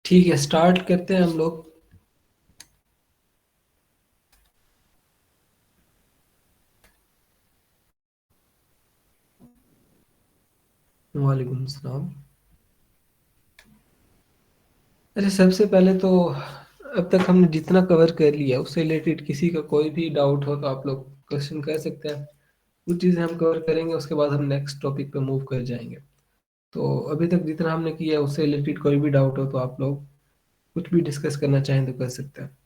ठीक है, स्टार्ट करते हैं हम लोग। वालेकुम सलाम। अच्छा, सबसे पहले तो अब तक हमने जितना कवर कर लिया उससे रिलेटेड किसी का कोई भी डाउट हो तो आप लोग क्वेश्चन कर सकते हैं। कुछ चीज़ें हम कवर करेंगे, उसके बाद हम नेक्स्ट टॉपिक पे मूव कर जाएंगे। तो अभी तक जितना हमने किया उससे रिलेटेड कोई भी डाउट हो तो आप लोग कुछ भी डिस्कस करना चाहें तो कर सकते हैं।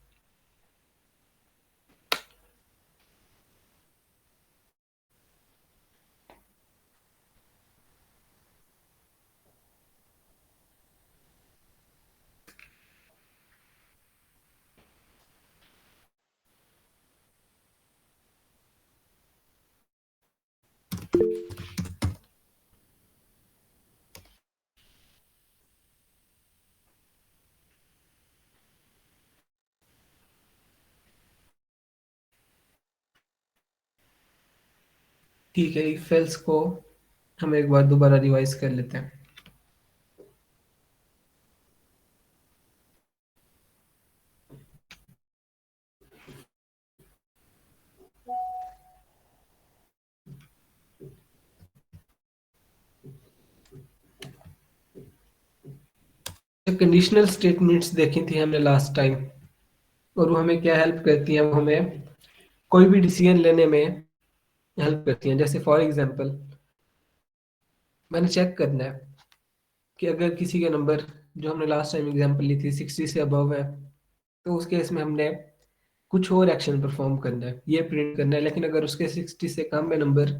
ठीक है, इफ एल्स को हम एक बार दोबारा रिवाइज कर लेते हैं। कंडीशनल स्टेटमेंट्स देखी थी हमने लास्ट टाइम, और वो हमें क्या हेल्प करती हैं, वो हमें कोई भी डिसीजन लेने में हेल्प करती हैं। जैसे फॉर एग्जांपल मैंने चेक करना है कि अगर किसी का नंबर, जो हमने लास्ट टाइम एग्जांपल ली थी, 60 से अबव है, तो उस केस में हमने कुछ और एक्शन परफॉर्म करना है, ये प्रिंट करना है। लेकिन अगर उसके 60 से कम है नंबर,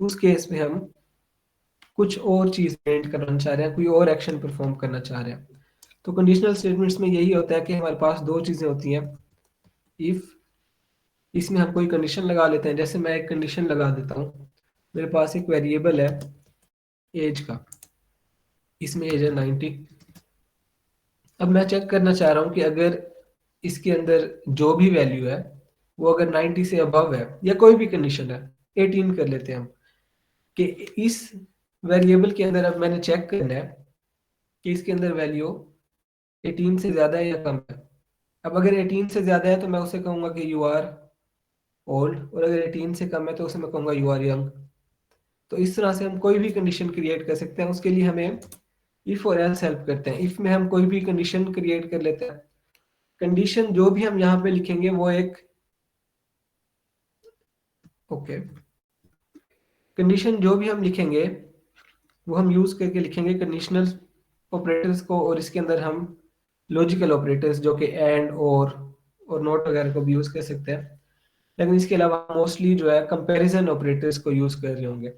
उस केस में हम कुछ और चीज प्रिंट करना चाह रहे हैं, कोई और एक्शन परफॉर्म करना चाह रहे हैं। तो कंडीशनल स्टेटमेंट्स में यही होता है कि हमारे पास दो चीजें होती हैं। इफ इसमें हम कोई कंडीशन लगा लेते हैं, जैसे मैं एक कंडीशन लगा देता हूँ, मेरे पास एक वेरिएबल है एज का, इसमें एज है 90। अब मैं चेक करना चाह रहा हूँ कि अगर इसके अंदर जो भी वैल्यू है वो अगर 90 से अबव है, या कोई भी कंडीशन है, 18 कर लेते हैं हम, कि इस वेरिएबल के अंदर अब मैंने चेक करना है कि इसके अंदर वैल्यू 18 से ज्यादा है या कम है। अब अगर 18 से ज्यादा है तो मैं उसे कहूंगा कि यू आर ओल्ड, और अगर 18 से कम है तो उसे मैं कहूंगा यू आर यंग। तो इस तरह से हम कोई भी कंडीशन क्रिएट कर सकते हैं। उसके लिए हमें इफ और एल्स हेल्प करते हैं। इफ में हम कोई भी कंडीशन क्रिएट कर लेते हैं, कंडीशन जो भी हम यहाँ पे लिखेंगे वो एक, ओके, कंडीशन जो भी हम लिखेंगे वो हम यूज करके लिखेंगे कंडीशनल ऑपरेटर्स को, और इसके अंदर हम लॉजिकल ऑपरेटर्स जो कि एंड और नॉट वगैरह को भी यूज कर सकते हैं। लेकिन इसके अलावा मोस्टली जो है कंपैरिजन ऑपरेटर्स को यूज कर रहे होंगे।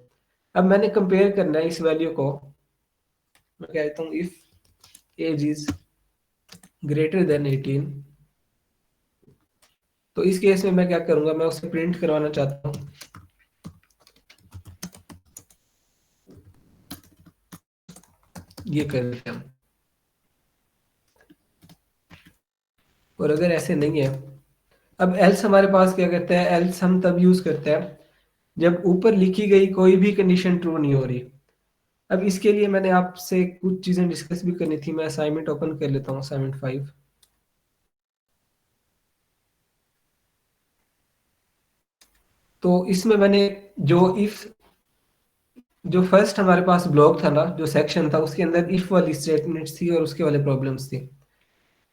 अब मैंने कंपेयर करना है इस वैल्यू को, मैं कहता हूँ if age is greater than 18। तो इस केस में मैं क्या करूंगा, मैं उसे प्रिंट करवाना चाहता हूँ, ये कर देते हैं हम। और अगर ऐसे नहीं है, अब एल्स हमारे पास क्या करते हैं, एल्स हम तब यूज करते हैं जब ऊपर लिखी गई कोई भी कंडीशन ट्रू नहीं हो रही। अब इसके लिए मैंने आपसे कुछ चीजें डिस्कस भी करनी थी। मैं असाइनमेंट ओपन कर लेता हूँ, असाइनमेंट 5। तो इसमें मैंने जो इफ, जो फर्स्ट हमारे पास ब्लॉक था ना, जो सेक्शन था, उसके अंदर इफ वाली स्टेटमेंट्स थी और उसके वाले प्रॉब्लम्स थी।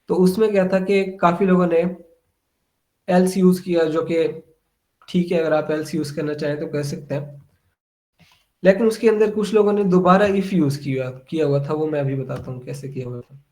तो उसमें क्या था कि काफी लोगों ने एल्स यूज किया, जो कि ठीक है, अगर आप एल्स यूज करना चाहें तो कर सकते हैं। लेकिन उसके अंदर कुछ लोगों ने दोबारा इफ यूज किया किया हुआ था, वो मैं अभी बताता हूँ कैसे किया हुआ था।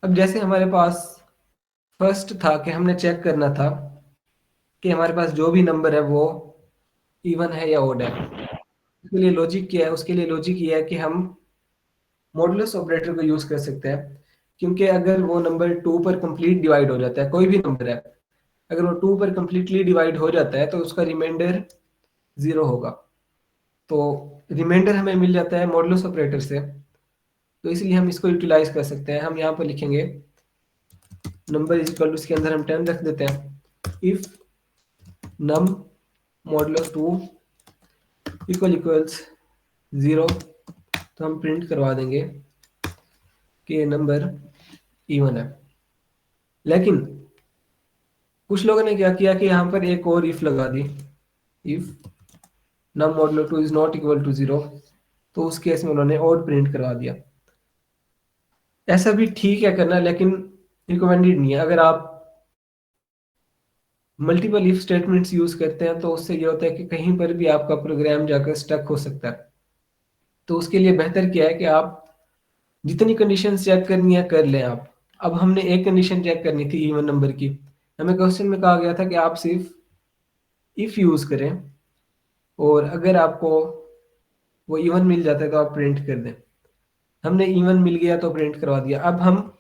अब जैसे हमारे पास फर्स्ट था कि हमने चेक करना था कि हमारे पास जो भी नंबर है वो इवन है या ओड है। उसके लिए लॉजिक क्या है, उसके लिए लॉजिक ये है कि हम मॉडुलस ऑपरेटर को यूज कर सकते हैं क्योंकि अगर वो नंबर 2 पर कंप्लीट डिवाइड हो जाता है, कोई भी नंबर है, अगर वो 2 पर कंप्लीटली डिवाइड हो जाता है तो उसका रिमाइंडर 0 होगा। तो रिमाइंडर हमें मिल जाता है मॉडुलस ऑपरेटर से, तो इसलिए हम इसको यूटिलाइज कर सकते हैं। हम यहाँ पर लिखेंगे नंबर इज इक्वल टू, इसके अंदर हम 10 रख देते हैं, इफ नम मॉडुलस 2 इक्वल्स 0, तो हम प्रिंट करवा देंगे कि ये नंबर इवन है। लेकिन कुछ लोगों ने क्या किया कि यहाँ पर एक और इफ लगा दी, if num modulo 2 is not equal to 0, तो उस केस में उन्होंने और प्रिंट करवा दिया। ऐसा भी ठीक है करना, लेकिन रिकमेंडेड नहीं है। अगर आप मल्टीपल इफ स्टेटमेंट्स यूज करते हैं तो उससे ये होता है कि कहीं पर भी आपका प्रोग्राम जाकर स्टक हो सकता है। तो उसके लिए बेहतर क्या है कि आप जितनी कंडीशन चेक करनी है कर लें आप। अब हमने एक कंडीशन चेक करनी थी इवन नंबर की, हमें क्वेश्चन में कहा गया था कि आप सिर्फ इफ यूज करें, और अगर आपको वो इवन मिल जाता है तो आप प्रिंट कर दें। हमने इवन मिल गया तो प्रिंट करवा दिया। अब हम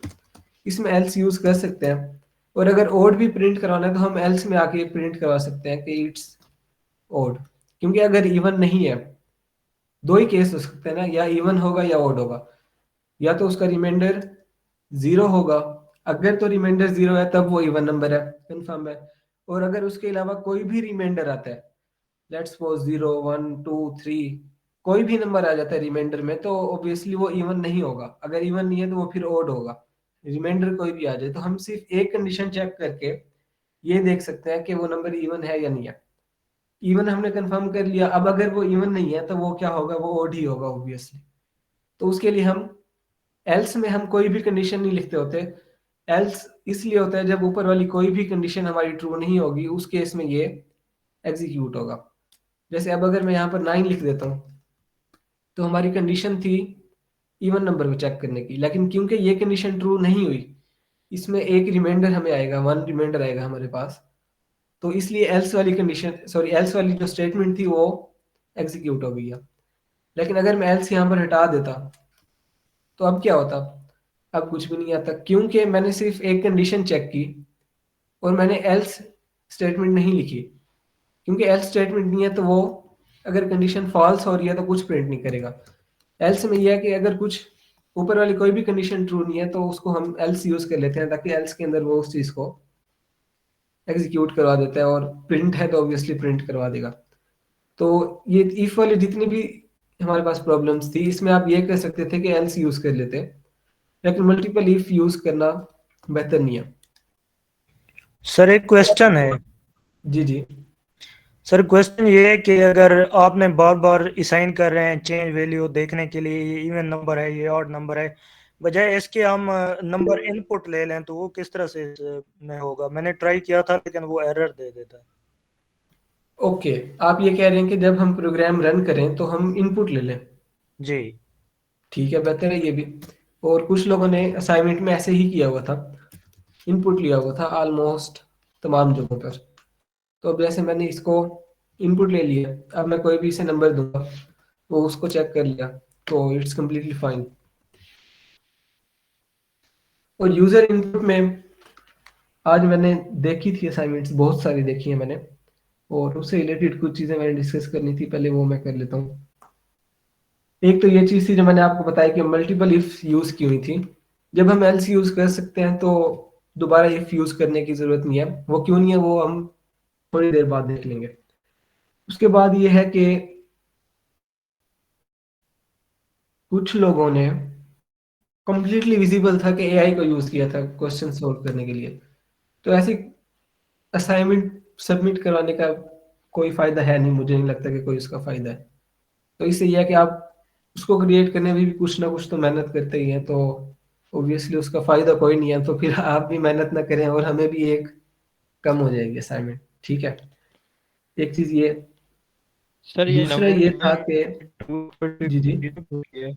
इसमें एल्स यूज कर सकते हैं, और अगर ओड भी प्रिंट करवाना है तो हम एल्स में आके प्रिंट करवा सकते हैं कि इट्स ओड। क्योंकि अगर इवन नहीं है, दो ही केस हो सकते हैं ना, या इवन होगा या ओड होगा। या तो उसका रिमाइंडर 0 होगा, अगर तो रिमाइंडर 0 है तब वो इवन नंबर है, कंफर्म है। और अगर उसके अलावा कोई भी रिमाइंडर आता है, लेट्स सपोज 0 1 2 3, कोई भी नंबर आ जाता है रिमाइंडर में, तो ऑब्वियसली वो इवन नहीं होगा। अगर इवन नहीं है तो वो फिर ओड होगा। रिमाइंडर कोई भी आ जाए तो हम सिर्फ एक कंडीशन चेक करके ये देख सकते हैं कि वो नंबर इवन है या नहीं है। इवन हमने कंफर्म कर लिया, अब अगर वो इवन नहीं है तो वो क्या होगा, वो ओड ही होगा ऑब्वियसली। तो उसके लिए हम एल्स में हम कोई भी कंडीशन नहीं लिखते होते। एल्स इसलिए होता है जब ऊपर वाली कोई भी कंडीशन हमारी ट्रू नहीं होगी, उस केस में ये एग्जीक्यूट होगा। जैसे अब अगर मैं यहाँ पर 9 लिख देता हूँ, तो हमारी कंडीशन थी इवन नंबर को चेक करने की, लेकिन क्योंकि ये कंडीशन ट्रू नहीं हुई, इसमें एक रिमाइंडर हमें आएगा, 1 रिमाइंडर आएगा हमारे पास। तो इसलिए एल्स वाली कंडीशन, सॉरी एल्स वाली जो स्टेटमेंट थी वो एग्जीक्यूट हो गई है। लेकिन अगर मैं एल्स यहाँ पर हटा देता तो अब क्या होता, अब कुछ भी नहीं आता, क्योंकि मैंने सिर्फ एक कंडीशन चेक की और मैंने एल्स स्टेटमेंट नहीं लिखी। क्योंकि एल्स स्टेटमेंट नहीं है तो वो अगर कंडीशन फॉल्स हो रही है तो कुछ प्रिंट नहीं करेगा। एल्स में यह है कि अगर कुछ ऊपर वाली कोई भी कंडीशन ट्रू नहीं है तो उसको हम एल्स यूज कर लेते हैं, ताकि एल्स के अंदर वो उस चीज को एग्जीक्यूट करवा देता है, और प्रिंट है तो ऑब्वियसली प्रिंट करवा देगा। तो ये इफ वाली जितनी भी हमारे पास प्रॉब्लम्स थी, इसमें आप ये कर सकते थे कि एल्स यूज कर लेते, लेकिन मल्टीपल इफ यूज करना बेहतर नहीं है। सर एक क्वेश्चन है। जी जी। सर क्वेश्चन ये है कि अगर आपने बार बार असाइन कर रहे हैं चेंज वैल्यू देखने के लिए, ये इवन नंबर है ये ऑड नंबर है, बजाय इसके हम नंबर इनपुट ले लें तो वो किस तरह से में होगा? मैंने ट्राई किया था लेकिन वो एरर दे देता है। ओके, आप ये कह रहे हैं कि जब हम प्रोग्राम रन करें तो हम इनपुट ले लें। जी। ठीक है, बेहतर है ये भी। और कुछ लोगों ने असाइनमेंट में ऐसे ही किया हुआ था, इनपुट लिया हुआ था ऑलमोस्ट तमाम जगहों पर। तो अब जैसे मैंने इसको इनपुट ले लिया, अब मैं कोई भी इसे नंबर दूंगा, वो उसको चेक कर लिया, तो इट्स कम्प्लीटली फाइन। और यूजर इनपुट में आज मैंने देखी थी असाइनमेंट्स, बहुत सारी देखी है मैंने, और उससे रिलेटेड कुछ चीजें मैंने डिस्कस करनी थी, पहले वो मैं कर लेता हूँ। एक तो ये चीज थी जो मैंने आपको बताया कि मल्टीपल इफ यूज की हुई थी। जब हम एल्स यूज कर सकते हैं तो दोबारा इफ यूज करने की जरूरत नहीं है। वो क्यों नहीं है वो हम थोड़ी देर बाद देख लेंगे। उसके बाद ये है कि कुछ लोगों ने कंप्लीटली विजिबल था कि एआई को यूज किया था क्वेश्चन सोल्व करने के लिए। तो ऐसी असाइनमेंट सबमिट करवाने का कोई फायदा है नहीं, मुझे नहीं लगता कि कोई उसका फायदा है। तो इससे यह है कि आप उसको क्रिएट करने में भी कुछ ना कुछ तो मेहनत करते ही हैं, तो ऑब्वियसली उसका फायदा कोई नहीं है। तो फिर आप भी मेहनत ना करें और हमें भी एक कम हो जाएगी असाइनमेंट। ठीक है, एक चीज ये। सर ये दूसरा ये था कि जी जी, नंबर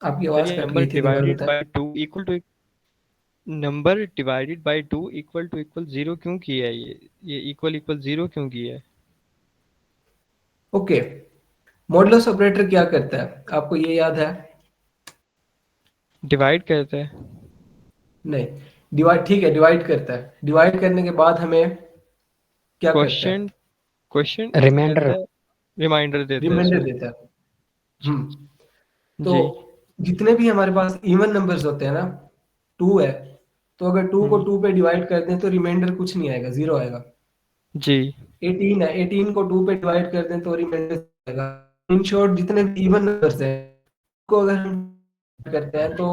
आपकी सर आवाज ये कट नंबर गई थी, दोबारा डिवाइडेड बताएं। By two equal to number divided by two equal zero क्यों किया है? ये इक्वल इक्वल जीरो क्यों किया है? ओके, मॉडुलस ऑपरेटर क्या करता है आपको ये याद है? डिवाइड करता है। नहीं, डिवाइड ठीक है, डिवाइड करता है। डिवाइड करने के बाद हमें क्या करता है? Question question reminder. कहता है, रिमाइंडर देता है, रिमाइंडर सॉरी। देता है। तो जी। जितने भी हमारे पास इवन नंबर्स होते हैं ना, 2 है, तो अगर 2 को 2 पे डिवाइड कर दें तो रिमाइंडर कुछ नहीं आएगा, 0 आएगा। जी। 18 है, 18 को 2 पे डिवाइड कर दें तो रिमाइंडर आएगा। इन शॉर्ट जितने भी इवन नंबर्स हैं को अगर हम करते हैं तो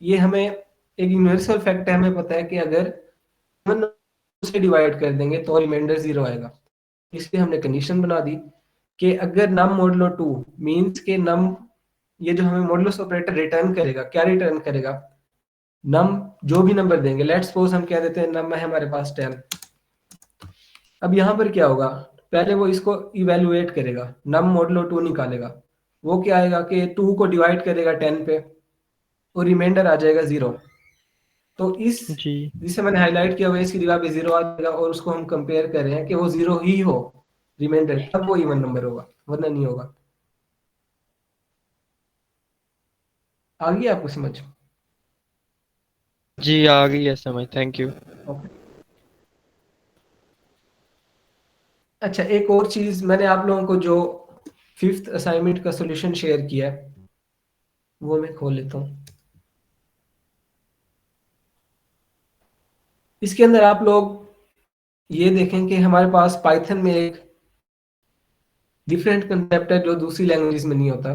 ये हमें एक यूनिवर्सल फैक्ट है, हमें पता है कि अगर इवन से डिवाइड कर देंगे तो रिमाइंडर 0 आएगा। इसलिए हमने कंडीशन बना दी कि अगर नम मॉडुलो 2 मींस के नम, ये जो हमें मॉडुलस ऑपरेटर रिटर्न करेगा, क्या रिटर्न करेगा? नम जो भी नंबर देंगे, लेट्स सपोज हम कह देते हैं नम है हमारे पास 10। अब यहाँ पर क्या होगा, पहले वो इसको इवेलुएट करेगा, नम मॉडुलो 2 निकालेगा। वो क्या आएगा कि 2 को डिवाइड करेगा 10 पे और रिमाइंडर आ जाएगा 0। तो इस जी। जिसे मैंने हाईलाइट किया हुआ है इसकी जगह पे 0 आ जाएगा और उसको हम कंपेयर कर रहे हैं कि वो 0 ही हो रिमाइंडर, तब वो इवन नंबर होगा, वरना नहीं होगा। आ गई आपको समझ? जी, आ गई है समझ, थैंक यू। ओके। अच्छा, एक और चीज मैंने आप लोगों को जो 5th असाइनमेंट का सॉल्यूशन शेयर किया है वो मैं खोल लेता हूँ। इसके अंदर आप लोग ये देखें कि हमारे पास पाइथन में एक डिफरेंट कंसेप्ट है जो दूसरी लैंग्वेज में नहीं होता।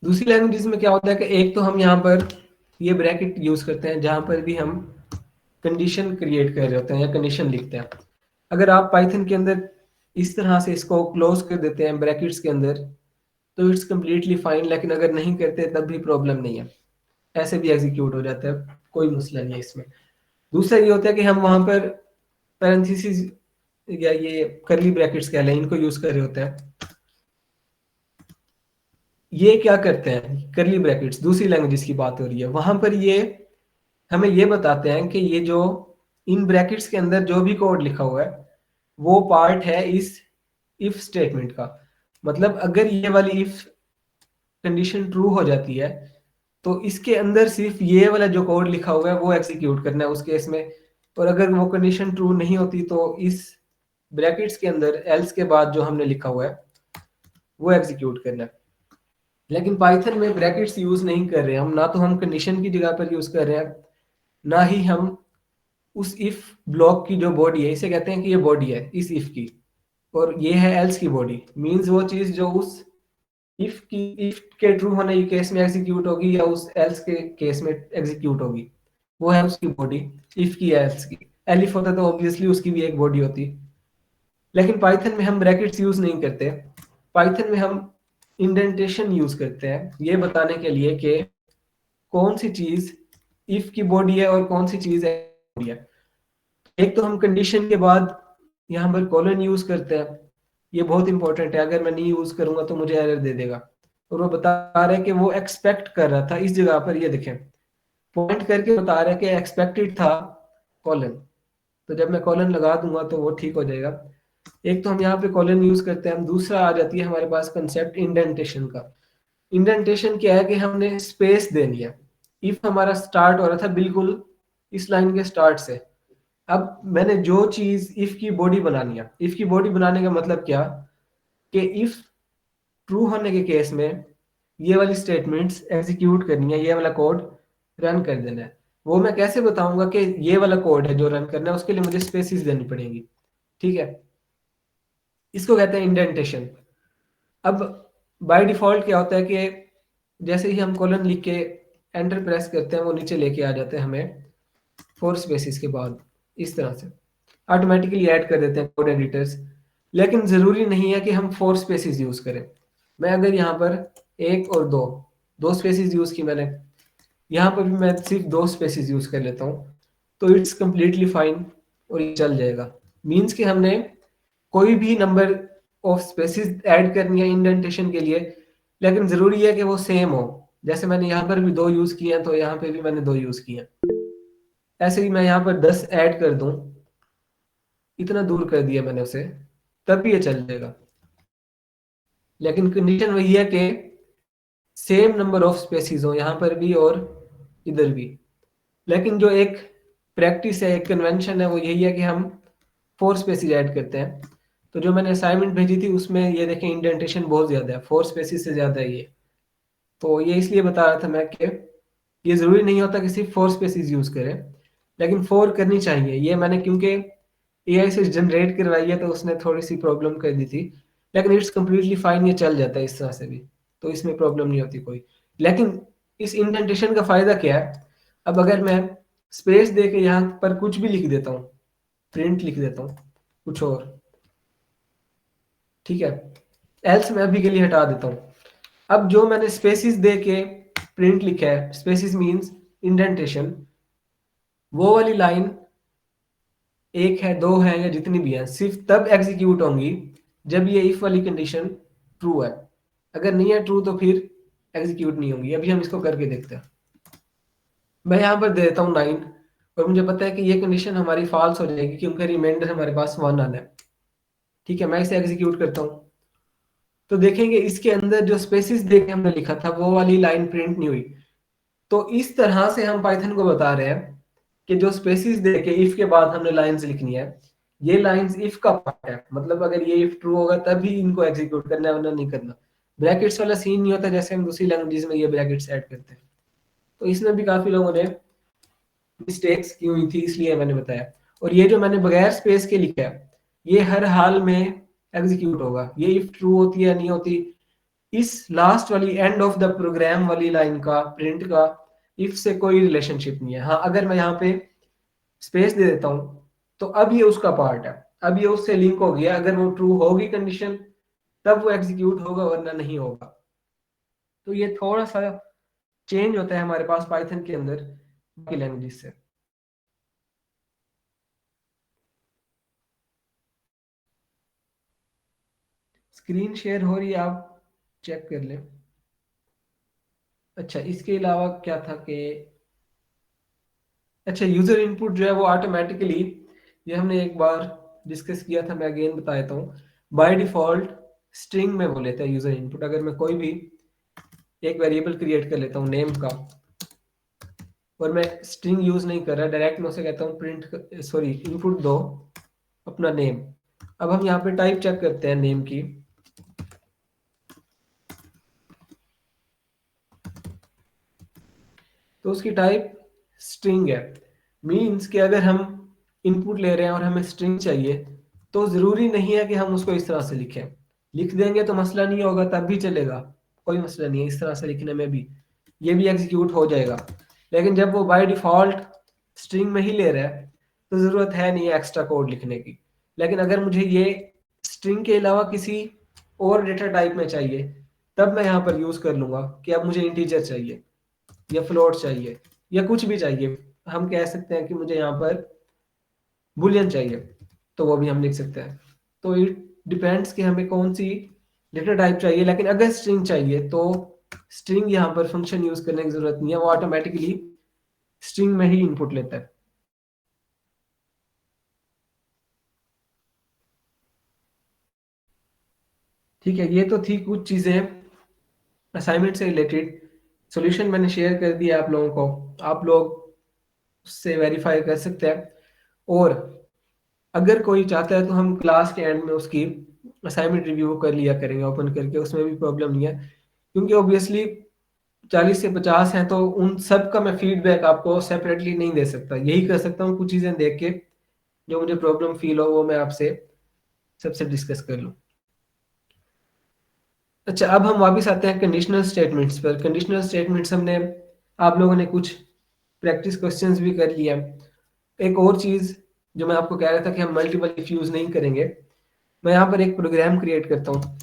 दूसरी लैंग्वेज में क्या होता है कि एक तो हम यहाँ पर ये ब्रैकेट यूज करते हैं जहां पर भी हम कंडीशन क्रिएट कर रहे होते हैं या कंडीशन लिखते हैं। अगर आप पाइथन के अंदर इस तरह से इसको क्लोज कर देते हैं ब्रैकेट्स के अंदर तो इट्स कम्प्लीटली फाइन, लेकिन अगर नहीं करते तब भी प्रॉब्लम नहीं है, ऐसे भी एग्जीक्यूट हो जाता है, कोई मसला नहीं है इसमें। दूसरा ये होता है कि हम वहां पर पैरेंथेसिस या ये करली ब्रैकेट्स कह लें, इनको यूज कर रहे होते हैं। ये क्या करते हैं करली ब्रैकेट्स, दूसरी लैंग्वेजेस की बात हो रही है, वहां पर ये हमें ये बताते हैं कि ये जो इन ब्रैकेट्स के अंदर जो भी कोड लिखा हुआ है वो पार्ट है इस इफ स्टेटमेंट का। मतलब अगर ये वाली इफ कंडीशन ट्रू हो जाती है तो इसके अंदर सिर्फ ये वाला जो कोड लिखा हुआ है वो एग्जीक्यूट करना है उस केस में। और अगर वो कंडीशन ट्रू नहीं होती तो इस ब्रैकेट्स के अंदर एल्स के बाद जो हमने लिखा हुआ है वो एग्जीक्यूट करना है। लेकिन पाइथन में ब्रैकेट्स यूज नहीं कर रहे हम, ना तो हम कंडीशन की जगह पर यूज कर रहे हैं, ना ही हम उस इफ ब्लॉक की जो बॉडी है, इसे कहते हैं कि ये बॉडी है इस इफ की और ये है एल्स की बॉडी। मींस वो चीज जो उस इफ के ट्रू होने के केस में एग्जीक्यूट होगी या उस एल्स के केस में एग्जीक्यूट होगी, वो है उसकी बॉडी। इफ की एल्स की, एलिफ होता तो ऑब्वियसली उसकी भी एक बॉडी होती। लेकिन पाइथन में हम ब्रैकेट्स यूज नहीं करते, पाइथन में हम इंडेंटेशन यूज करते हैं ये बताने के लिए कि कौन सी चीज इफ की बॉडी है और कौन सी चीज बॉडी है। एक तो हम कंडीशन के बाद यहाँ पर कॉलन यूज करते हैं, ये बहुत इंपॉर्टेंट है, अगर मैं नहीं यूज करूंगा तो मुझे एरर दे देगा। और वो बता रहा है कि वो एक्सपेक्ट कर रहा था, इस जगह पर ये देखें पॉइंट करके बता रहा है कि एक्सपेक्टेड था कॉलन, तो जब मैं कॉलन लगा दूंगा तो वो ठीक हो जाएगा। एक तो हम यहाँ पे कॉलन यूज करते हैं, दूसरा आ जाती है हमारे पास कंसेप्ट इंडेंटेशन का। इंडेंटेशन क्या है कि हमने स्पेस देनी है। इफ हमारा स्टार्ट हो रहा था बिल्कुल इस लाइन के स्टार्ट से, अब मैंने जो चीज इफ की बॉडी बनानी है, इफ की बॉडी बनाने का मतलब क्या कि इफ ट्रू होने के केस में ये वाली स्टेटमेंट्स एग्जीक्यूट करनी है, ये वाला कोड रन कर देना है। वो मैं कैसे बताऊंगा कि ये वाला कोड है जो रन करना है, उसके लिए मुझे स्पेसिस देनी पड़ेगी। ठीक है, इसको कहते हैं इंडेंटेशन। अब बाय डिफॉल्ट क्या होता है कि जैसे ही हम कॉलन लिख के एंटर प्रेस करते हैं वो नीचे लेके आ जाते हैं हमें 4 स्पेसिस के बाद, इस तरह से ऑटोमेटिकली ऐड कर देते हैं कोड एडिटर्स। लेकिन जरूरी नहीं है कि हम 4 स्पेसिस यूज करें। मैं अगर यहाँ पर 1 और 2 स्पेसिस यूज की मैंने, यहाँ पर भी मैं सिर्फ 2 स्पेसिस यूज कर लेता हूँ तो इट्स कंप्लीटली फाइन और ये चल जाएगा। मीन्स कि हमने कोई भी नंबर ऑफ स्पेसिस ऐड करनी है इंडेंटेशन के लिए, लेकिन जरूरी है कि वो सेम हो। जैसे मैंने यहाँ पर भी 2 यूज किए हैं तो यहाँ पे भी मैंने 2 यूज किए हैं। ऐसे ही मैं यहाँ पर 10 ऐड कर दूं, इतना दूर कर दिया मैंने उसे, तब भी ये चल जाएगा। लेकिन कंडीशन वही है कि सेम नंबर ऑफ स्पेसीज हो यहाँ पर भी और इधर भी। लेकिन जो एक प्रैक्टिस है, एक कन्वेंशन है, वो यही है कि हम 4 स्पेसीज ऐड करते हैं। तो जो मैंने असाइनमेंट भेजी थी उसमें ये देखें इंडेंटेशन बहुत ज़्यादा है, 4 स्पेसीज से ज़्यादा है ये। तो ये इसलिए बता रहा था मैं कि ये ज़रूरी नहीं होता कि सिर्फ 4 स्पेसीज यूज़ करें, लेकिन 4 करनी चाहिए। ये मैंने क्योंकि एआई से जनरेट करवाई है तो उसने थोड़ी सी प्रॉब्लम कर दी थी, लेकिन इट्स कम्प्लीटली फाइन, ये चल जाता है इस तरह से भी, तो इसमें प्रॉब्लम नहीं होती कोई। लेकिन इस इंडेंटेशन का फ़ायदा क्या है, अब अगर मैं स्पेस दे के यहाँ पर कुछ भी लिख देता हूँ, प्रिंट लिख देता हूँ कुछ और, ठीक है, एल्स मैं अभी के लिए हटा देता हूँ। अब जो मैंने स्पेसिस दे के प्रिंट लिखा है, स्पेसिस मीन्स इंडेंटेशन, वो वाली लाइन 1 है, 2 है या जितनी भी है, सिर्फ तब एग्जीक्यूट होंगी जब ये इफ वाली कंडीशन ट्रू है। अगर नहीं है ट्रू तो फिर एग्जीक्यूट नहीं होंगी। अभी हम इसको करके देखते हैं। मैं यहाँ पर दे देता हूँ 9 और मुझे पता है कि ये कंडीशन हमारी फॉल्स हो जाएगी क्योंकि रिमाइंडर हमारे पास 1 आना है। ठीक है, मैं इसे एग्जीक्यूट करता हूँ तो देखेंगे इसके अंदर जो स्पेसिस देके हमने लिखा था वो वाली लाइन प्रिंट नहीं हुई। तो इस तरह से हम पाइथन को बता रहे हैं कि जो स्पेसिस देके इफ के बाद हमने लाइंस लिखनी है, ये लाइंस इफ का पार्ट है, मतलब अगर ये इफ ट्रू होगा तभी इनको एग्जीक्यूट करना है, वरना नहीं करना। ब्रैकेट्स वाला सीन नहीं होता जैसे हम दूसरी लैंग्वेज में ये ब्रैकेट्स ऐड करते हैं। तो इसमें भी काफी लोगों ने मिस्टेक्स की हुई थी, इसलिए मैंने बताया। और ये जो मैंने बगैर स्पेस के लिखा है ये हर हाल में एग्जीक्यूट होगा, ये इफ ट्रू होती है नहीं होती, इस लास्ट वाली एंड ऑफ द प्रोग्राम वाली लाइन का, प्रिंट का, इफ से कोई रिलेशनशिप नहीं है। हाँ, अगर मैं यहाँ पे स्पेस दे देता हूँ तो अब ये उसका पार्ट है, अब ये उससे लिंक हो गया। अगर वो ट्रू होगी कंडीशन तब वो एग्जीक्यूट होगा, वरना नहीं होगा। तो ये थोड़ा सा चेंज होता है हमारे पास पाइथन के अंदर बाकी लैंग्वेज से। स्क्रीन शेयर हो रही है, आप चेक कर लें। अच्छा, इसके अलावा क्या था कि अच्छा, यूजर इनपुट जो है वो ऑटोमेटिकली, ये हमने एक बार डिस्कस किया था, मैं अगेन बता देता हूँ। बाय डिफॉल्ट स्ट्रिंग में वो लेता है यूजर इनपुट। अगर मैं कोई भी एक वेरिएबल क्रिएट कर लेता हूँ नेम का, और मैं स्ट्रिंग यूज नहीं कर रहा, डायरेक्ट मैं उसे कहता हूँ प्रिंट, सॉरी इनपुट दो अपना नेम। अब हम यहाँ पे टाइप चेक करते हैं नेम की, तो उसकी टाइप स्ट्रिंग है। मीन्स कि अगर हम इनपुट ले रहे हैं और हमें स्ट्रिंग चाहिए तो जरूरी नहीं है कि हम उसको इस तरह से लिखें। लिख देंगे तो मसला नहीं होगा, तब भी चलेगा, कोई मसला नहीं है इस तरह से लिखने में भी, ये भी एग्जीक्यूट हो जाएगा। लेकिन जब वो बाय डिफॉल्ट स्ट्रिंग में ही ले रहा है तो जरूरत है नहीं एक्स्ट्रा कोड लिखने की। लेकिन अगर मुझे ये स्ट्रिंग के अलावा किसी और डेटा टाइप में चाहिए तब मैं यहाँ पर यूज कर लूंगा कि अब मुझे इंटीजर चाहिए या फ्लोट चाहिए या कुछ भी चाहिए। हम कह सकते हैं कि मुझे यहाँ पर बुलियन चाहिए, तो वो भी हम लिख सकते हैं। तो इट डिपेंड्स कि हमें कौन सी डेटा टाइप चाहिए। लेकिन अगर स्ट्रिंग चाहिए तो स्ट्रिंग यहाँ पर फंक्शन यूज करने की जरूरत नहीं है, वो ऑटोमेटिकली स्ट्रिंग में ही इनपुट लेता है। ठीक है, ये तो थी कुछ चीजें असाइनमेंट से रिलेटेड। सॉल्यूशन मैंने शेयर कर दिया आप लोगों को, आप लोग उससे वेरीफाई कर सकते हैं। और अगर कोई चाहता है तो हम क्लास के एंड में उसकी असाइनमेंट रिव्यू कर लिया करेंगे ओपन करके, उसमें भी प्रॉब्लम नहीं है। क्योंकि ऑब्वियसली 40 से 50 हैं तो उन सब का मैं फीडबैक आपको सेपरेटली नहीं दे सकता। यही कर सकता हूँ कुछ चीज़ें देख के जो मुझे प्रॉब्लम फील हो वो मैं आपसे सबसे डिस्कस कर लूँ। अच्छा, अब हम वापस आते हैं कंडीशनल स्टेटमेंट्स पर। कंडीशनल स्टेटमेंट्स हमने, आप लोगों ने कुछ प्रैक्टिस क्वेश्चंस भी कर लिया। एक और चीज़ जो मैं आपको कह रहा था कि हम मल्टीपल इफ यूज़ नहीं करेंगे, मैं यहाँ पर एक प्रोग्राम क्रिएट करता हूँ।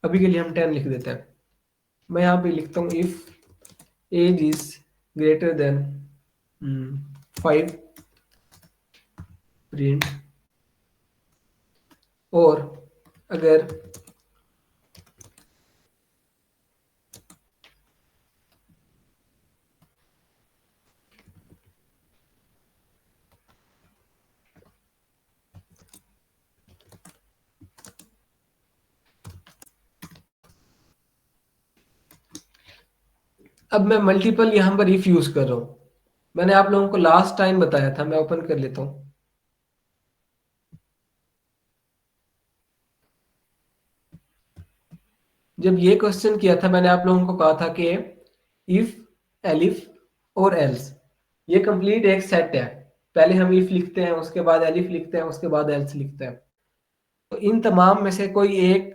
अभी के लिए हम 10 लिख देते हैं। मैं यहाँ पे लिखता हूँ if age is greater than 5 print, और अगर अब मैं मल्टीपल यहाँ पर इफ यूज कर रहा हूँ। मैंने आप लोगों को लास्ट टाइम बताया था, मैं ओपन कर लेता हूँ। जब ये क्वेश्चन किया था मैंने आप लोगों को कहा था कि इफ, एलिफ और एल्स, ये कंप्लीट एक सेट है। पहले हम इफ लिखते हैं, उसके बाद एलिफ लिखते हैं, उसके बाद एल्स लिखते हैं। तो इन तमाम में से कोई एक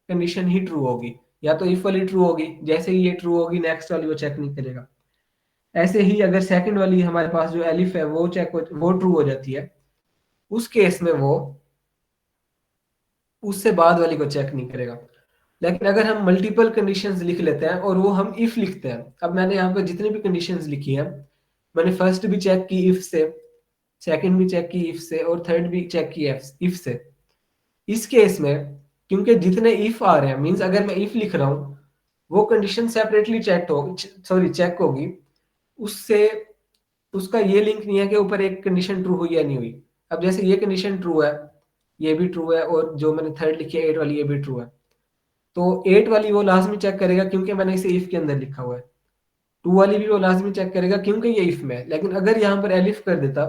कंडीशन ही ट्रू होगी। या तो इफ वाली ट्रू होगी, जैसे ही ये ट्रू होगी नेक्स्ट वाली वो चेक नहीं करेगा। ऐसे ही अगर सेकंड वाली हमारे पास जो एलिफ है वो वो ट्रू हो जाती है, उस केस में वो उससे बाद वाली को चेक नहीं करेगा। लेकिन अगर हम मल्टीपल कंडीशंस लिख लेते हैं और वो हम इफ लिखते हैं, अब मैंने यहाँ पे जितनी भी कंडीशंस लिखी है, मैंने फर्स्ट भी चेक की इफ से, सेकंड भी चेक की इफ से, और थर्ड भी चेक की इफ से। इस केस में क्योंकि जितने इफ आ रहे हैं, मींस अगर मैं इफ लिख रहा हूँ, वो कंडीशन सेपरेटली चेक होगी। उससे उसका ये लिंक नहीं है कि ऊपर एक कंडीशन ट्रू हुई या नहीं हुई। अब जैसे ये कंडीशन ट्रू है, ये भी ट्रू है, और जो मैंने थर्ड लिखी है 8 वाली, ये भी ट्रू है। तो 8 वाली वो लाजमी चेक करेगा क्योंकि मैंने इसे इफ के अंदर लिखा हुआ है। 2 वाली भी वो लाजमी चेक करेगा क्योंकि ये इफ में है। लेकिन अगर यहाँ पर एलिफ कर देता,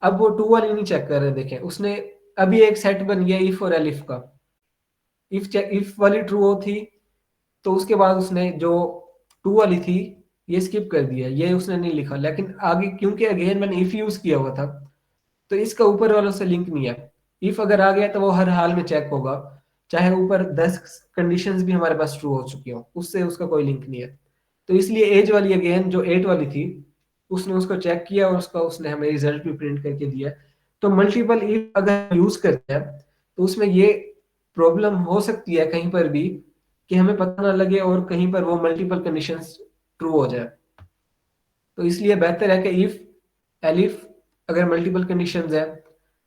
अब वो 2 वाली नहीं चेक कर रहे, देखें उसने अभी एक सेट बन गया इफ और एलिफ का। इफ वाली ट्रू हो थी तो उसके बाद उसने जो 2 वाली थी ये स्किप कर दिया, ये उसने नहीं लिखा। लेकिन आगे क्योंकि अगेन मैंने इफ यूज किया हुआ था, तो इसका ऊपर वालों से लिंक नहीं है। इफ अगर आ गया तो वो हर हाल में चेक होगा, चाहे ऊपर 10 कंडीशंस भी हमारे पास ट्रू हो चुकी हो, उससे उसका कोई लिंक नहीं है। तो इसलिए एज वाली अगेन जो 8 वाली थी, उसने उसको चेक किया और उसका उसने हमें रिजल्ट भी प्रिंट करके दिया। तो मल्टीपल इफ अगर यूज करते हैं तो उसमें ये प्रॉब्लम हो सकती है कहीं पर भी कि हमें पता ना लगे और कहीं पर वो मल्टीपल कंडीशंस ट्रू हो जाए। तो इसलिए बेहतर है कि इफ, एलिफ अगर मल्टीपल कंडीशंस है,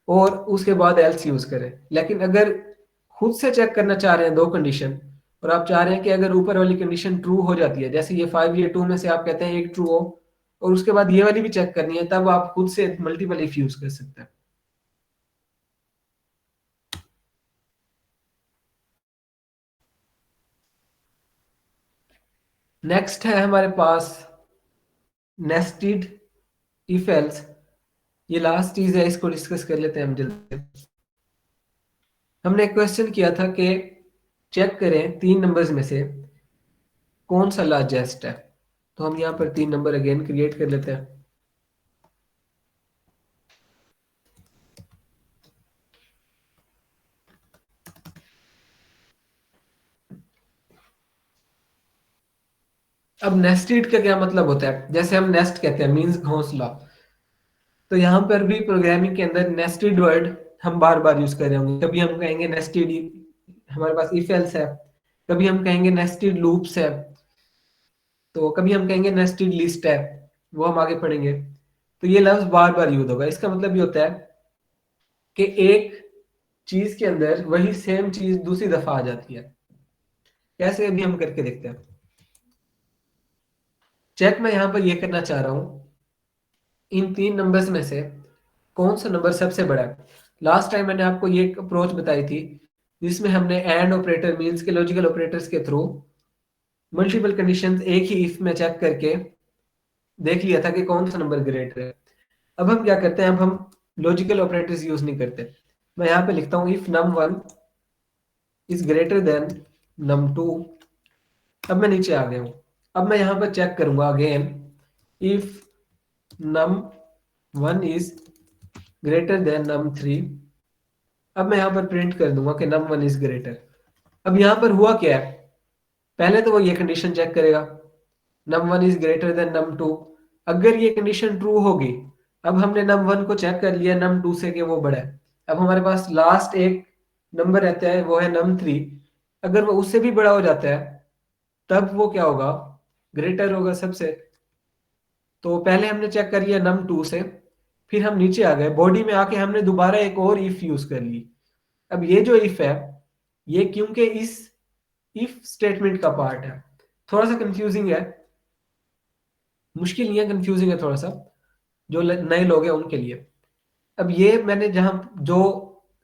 और उसके बाद एल्स यूज करें। लेकिन अगर खुद से चेक करना चाह रहे हैं दो कंडीशन, और आप चाह रहे हैं कि अगर ऊपर वाली कंडीशन ट्रू हो जाती है, जैसे ये 5 ये 2 में से आप कहते हैं एक ट्रू हो, और उसके बाद ये वाली भी चेक करनी है, तब आप खुद से मल्टीपल इफ यूज कर सकते हैं। नेक्स्ट है हमारे पास नेस्टेड इफ एल्स। ये लास्ट चीज है, इसको डिस्कस कर लेते हैं हम जल्दी से। हमने एक क्वेश्चन किया था कि चेक करें 3 नंबर्स में से कौन सा लार्जेस्ट है। तो हम यहाँ पर 3 नंबर अगेन क्रिएट कर लेते हैं। अब नेस्टेड का क्या मतलब होता है, जैसे हम नेस्ट कहते हैं मींस घोंसला, तो यहाँ पर भी प्रोग्रामिंग के अंदर नेस्टेड वर्ड हम बार बार यूज कर रहे होंगे। कभी हम कहेंगे नेस्टेड, हमारे पास इफ एल्स है, कभी हम कहेंगे नेस्टेड लूप्स है, तो कभी हम कहेंगे नेस्टेड लिस्ट है, वो हम आगे पढ़ेंगे। तो ये लफ्ज बार बार यूज होगा। इसका मतलब ये होता है कि एक चीज के अंदर वही सेम चीज दूसरी दफा आ जाती है। कैसे, अभी हम करके देखते हैं। चेक मैं यहाँ पर ये करना चाह रहा हूँ, इन 3 नंबर्स में से कौन सा नंबर सबसे बड़ा है। लास्ट टाइम मैंने आपको ये अप्रोच बताई थी जिसमें हमने एंड ऑपरेटर मींस के लॉजिकल ऑपरेटर्स के थ्रू मल्टीपल कंडीशंस एक ही इफ में चेक करके देख लिया था कि कौन सा नंबर ग्रेटर है। अब हम क्या करते हैं, अब हम लॉजिकल ऑपरेटर्स यूज नहीं करते। मैं यहाँ पे लिखता हूँ if num1 is greater then num2। अब मैं नीचे आ गया हूँ। अब मैं यहाँ पर चेक करूंगा again, if num1 is greater then num3। अब मैं यहाँ पर प्रिंट कर दूंगा कि num1 इज ग्रेटर। अब यहाँ पर हुआ क्या है, पहले तो वो ये कंडीशन चेक करेगा num1 is greater then num2। अगर ये कंडीशन ट्रू होगी, अब हमने num1 को चेक कर लिया num2 से कि वो बड़ा है। अब हमारे पास लास्ट एक नंबर रहता है वो है num3। अगर वो उससे भी बड़ा हो जाता है तब वो क्या होगा, ग्रेटर होगा सबसे। तो पहले हमने चेक कर लिया num2 से, फिर हम नीचे आ गए, बॉडी में आके हमने दोबारा एक और इफ यूज कर ली। अब ये जो इफ है, ये क्योंकि इस इफ स्टेटमेंट का पार्ट है, थोड़ा सा कंफ्यूजिंग है, मुश्किल नहीं है, कंफ्यूजिंग है थोड़ा सा, जो नए लोग हैं उनके लिए। अब ये मैंने जहां जो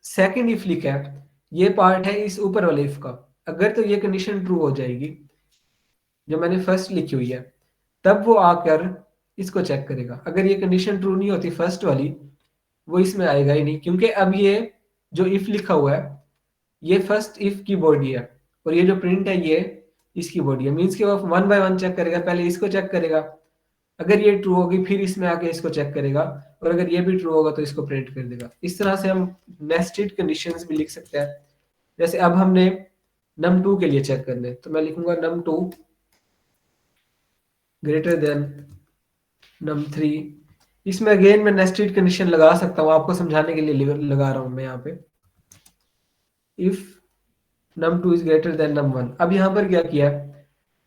सेकंड इफ लिखा है, ये पार्ट है इस ऊपर वाले इफ का। अगर तो ये कंडीशन ट्रू हो जाएगी, जो मैंने फर्स्ट लिखी हुई है, तब वो आकर इसको चेक करेगा। अगर ये कंडीशन ट्रू नहीं होती फर्स्ट वाली, वो इसमें आएगा ही नहीं, क्योंकि अब ये जो इफ लिखा हुआ है ये फर्स्ट इफ की बॉडी है, और ये जो प्रिंट है ये इसकी बॉडी है। मीन्स कि वो वन बाय वन चेक करेगा, पहले इसको चेक करेगा, अगर ये ट्रू होगी फिर इसमें आके इसको चेक करेगा, और अगर ये भी ट्रू होगा तो इसको प्रिंट कर देगा। इस तरह से हम नेस्टेड कंडीशंस भी लिख सकते हैं। जैसे अब हमने num2 के लिए चेक करने, तो मैं लिखूंगा num2 ग्रेटर देन num3। इसमें अगेन मैं नेस्टेड कंडीशन लगा सकता हूँ, आपको समझाने के लिए लगा रहा हूं मैं यहाँ पे। If num2 is greater then num1। अब यहाँ पर क्या किया,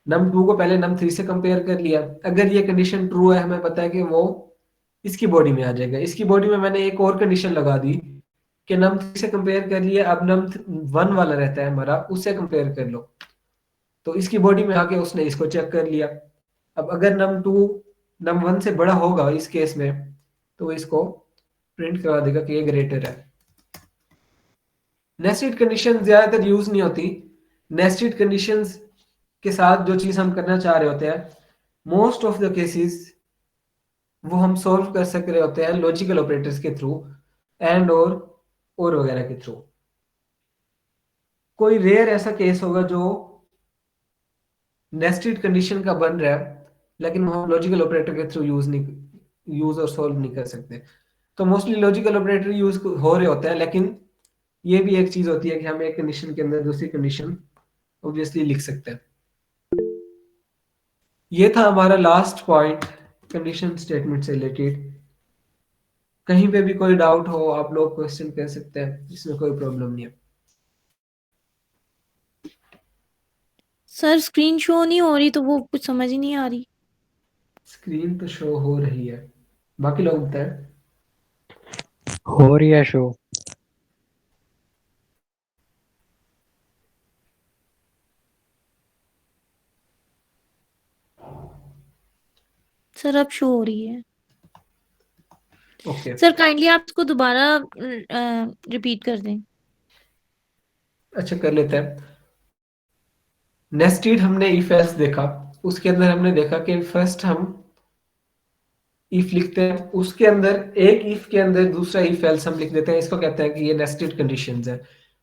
num2 को पहले num3 से कंपेयर कर लिया। अगर ये कंडीशन ट्रू है, हमें पता है कि वो इसकी बॉडी में आ जाएगा। इसकी बॉडी में मैंने एक और कंडीशन लगा दी कि num3 से कंपेयर कर लिया, अब num1 वाला रहता है हमारा, उससे कंपेयर कर लो। तो इसकी बॉडी में आके उसने इसको चेक कर लिया। अब अगर num2 num1 से बड़ा होगा इस केस में, तो वो इसको प्रिंट करवा देगा कि ये ग्रेटर है। नेस्टेड कंडीशन ज्यादातर यूज नहीं होती। नेस्टेड कंडीशंस के साथ जो चीज हम करना चाह रहे होते हैं, मोस्ट ऑफ द केसेस वो हम सॉल्व कर सक रहे होते हैं लॉजिकल ऑपरेटर्स के थ्रू, एंड और वगैरह के थ्रू। कोई रेयर ऐसा केस होगा जो नेस्टेड कंडीशन का बन रहा है, लेकिन वो हम लॉजिकल ऑपरेटर के थ्रू यूज और सॉल्व नहीं कर सकते। तो मोस्टली लॉजिकल ऑपरेटर यूज हो रहे होते हैं, लेकिन ये भी एक चीज होती है कि हम एक कंडीशन के अंदर दूसरी कंडीशन ऑब्वियसली लिख सकते हैं। ये था हमारा लास्ट पॉइंट कंडीशन स्टेटमेंट से रिलेटेड। कहीं पे भी कोई डाउट हो आप लोग क्वेश्चन कर सकते हैं, इसमें कोई प्रॉब्लम नहीं है। सर स्क्रीन शो नहीं हो रही तो वो कुछ समझ ही नहीं आ रही। स्क्रीन तो शो हो रही है, बाकी लोग बताएं। हो रही है शो। सर अब शो हो रही है। ओके सर काइंडली आप इसको दोबारा रिपीट कर दें। अच्छा कर लेते हैं। नेस्टेड हमने इफ एल्स देखा, उसके अंदर हमने देखा कि फर्स्ट हम इफ लिखते हैं, उसके अंदर एक इफ के अंदर दूसरा इफ एल्स हम लिख देते हैं। इसको कहते हैं कि ये नेस्टेड कंडीशंस है।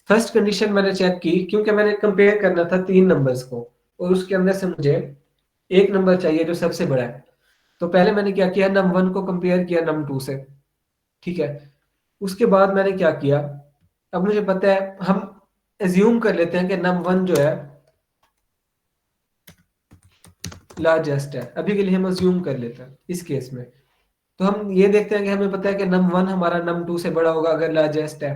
फर्स्ट कंडीशन मैंने चेक की क्योंकि मैंने कंपेयर करना था तीन नंबर्स को, और उसके अंदर से मुझे एक नंबर चाहिए जो सबसे बड़ा है। तो पहले मैंने क्या किया, num1 को कंपेयर किया num2 से, ठीक है। उसके बाद मैंने क्या किया, अब मुझे पता है, हम एज्यूम कर लेते हैं कि num1 जो है लार्जेस्ट है। अभी के लिए हम एज्यूम कर लेते हैं इस केस में। तो हम ये देखते हैं कि हमें पता है कि num1 हमारा num2 से बड़ा होगा अगर लार्जेस्ट है।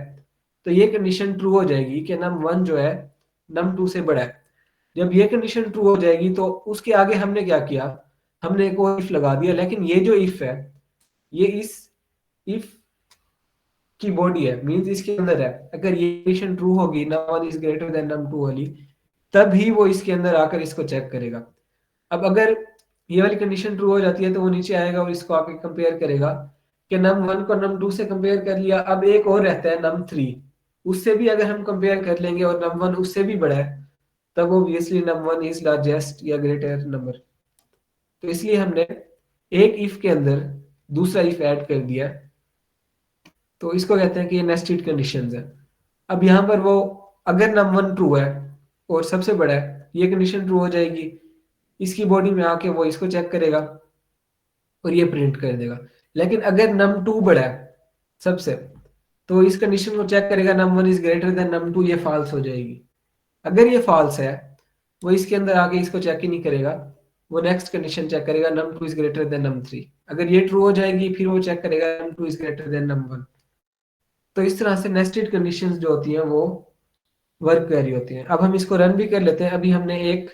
तो ये कंडीशन ट्रू हो जाएगी कि num1 जो है num2 से बड़ा है। जब ये कंडीशन ट्रू हो जाएगी तो उसके आगे हमने क्या किया, हमने एक और इफ लगा दिया। लेकिन ये जो इफ है, ये इस इफ की बॉडी है, मींस इसके अंदर है। अगर ये कंडीशन ट्रू होगी num1 is greater then num2 वाली, तभी वो इसके अंदर आकर इसको चेक करेगा। अब अगर ये वाली कंडीशन ट्रू हो जाती है तो वो नीचे आएगा और इसको आके कंपेयर करेगा कि num1 को num2 से कंपेयर कर लिया। अब एक और रहता है num3, उससे भी अगर हम कंपेयर कर लेंगे और num1 उससे भी बड़ा है, तब ऑब्वियसली num1 इज लार्जेस्ट या ग्रेटर नंबर। तो इसलिए हमने एक इफ के अंदर दूसरा इफ ऐड कर दिया, तो इसको कहते हैं कि ये नेस्टेड कंडीशंस है। अब यहाँ पर वो अगर num1 ट्रू है और सबसे बड़ा है, ये कंडीशन ट्रू हो जाएगी, इसकी बॉडी में आके वो इसको चेक करेगा और ये प्रिंट कर देगा। लेकिन अगर num2 बड़ा है सबसे, तो इस कंडीशन को चेक करेगा num1 is greater then num2, ये फॉल्स हो जाएगी। अगर ये फॉल्स है, वो इसके अंदर आगे इसको चेक ही नहीं करेगा, वो नेक्स्ट कंडीशन चेक करेगा num2 is greater then num3। अगर ये ट्रू हो जाएगी, फिर वो चेक करेगा num2 is greater then num1। तो इस तरह से नेस्टेड कंडीशंस जो होती हैं वो वर्क कर रही होती हैं। अब हम इसको रन भी कर लेते हैं। अभी हमने एक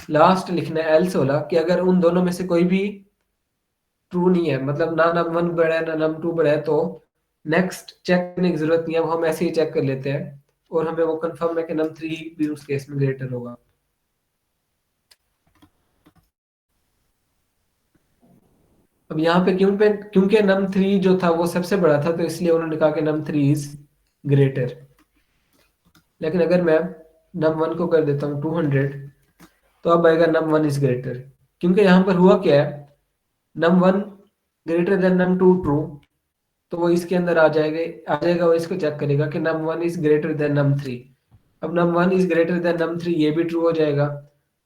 लास्ट लिखना है एल्स वाला, कि अगर उन दोनों में से कोई भी ट्रू नहीं है, मतलब ना num1 बड़ा है ना num2 बड़ा है, तो नेक्स्ट चेक करने की जरूरत नहीं है, वो हम ऐसे ही चेक कर लेते हैं और हमें वो कंफर्म है कि num3 भी उस केस में ग्रेटर होगा। अब यहाँ पे क्योंकि num3 जो था वो सबसे बड़ा था, तो इसलिए उन्होंने कहा कि num3 इज ग्रेटर। लेकिन अगर मैं num1 को कर देता हूँ 200, तो अब आएगा num1 इज ग्रेटर, क्योंकि यहाँ पर हुआ क्या है, num1 greater than num2 true, तो वो इसके अंदर आ जाएगा वो इसको चेक करेगा कि num1 is greater then num3। अब num1 is greater then num3 ये भी ट्रू हो जाएगा,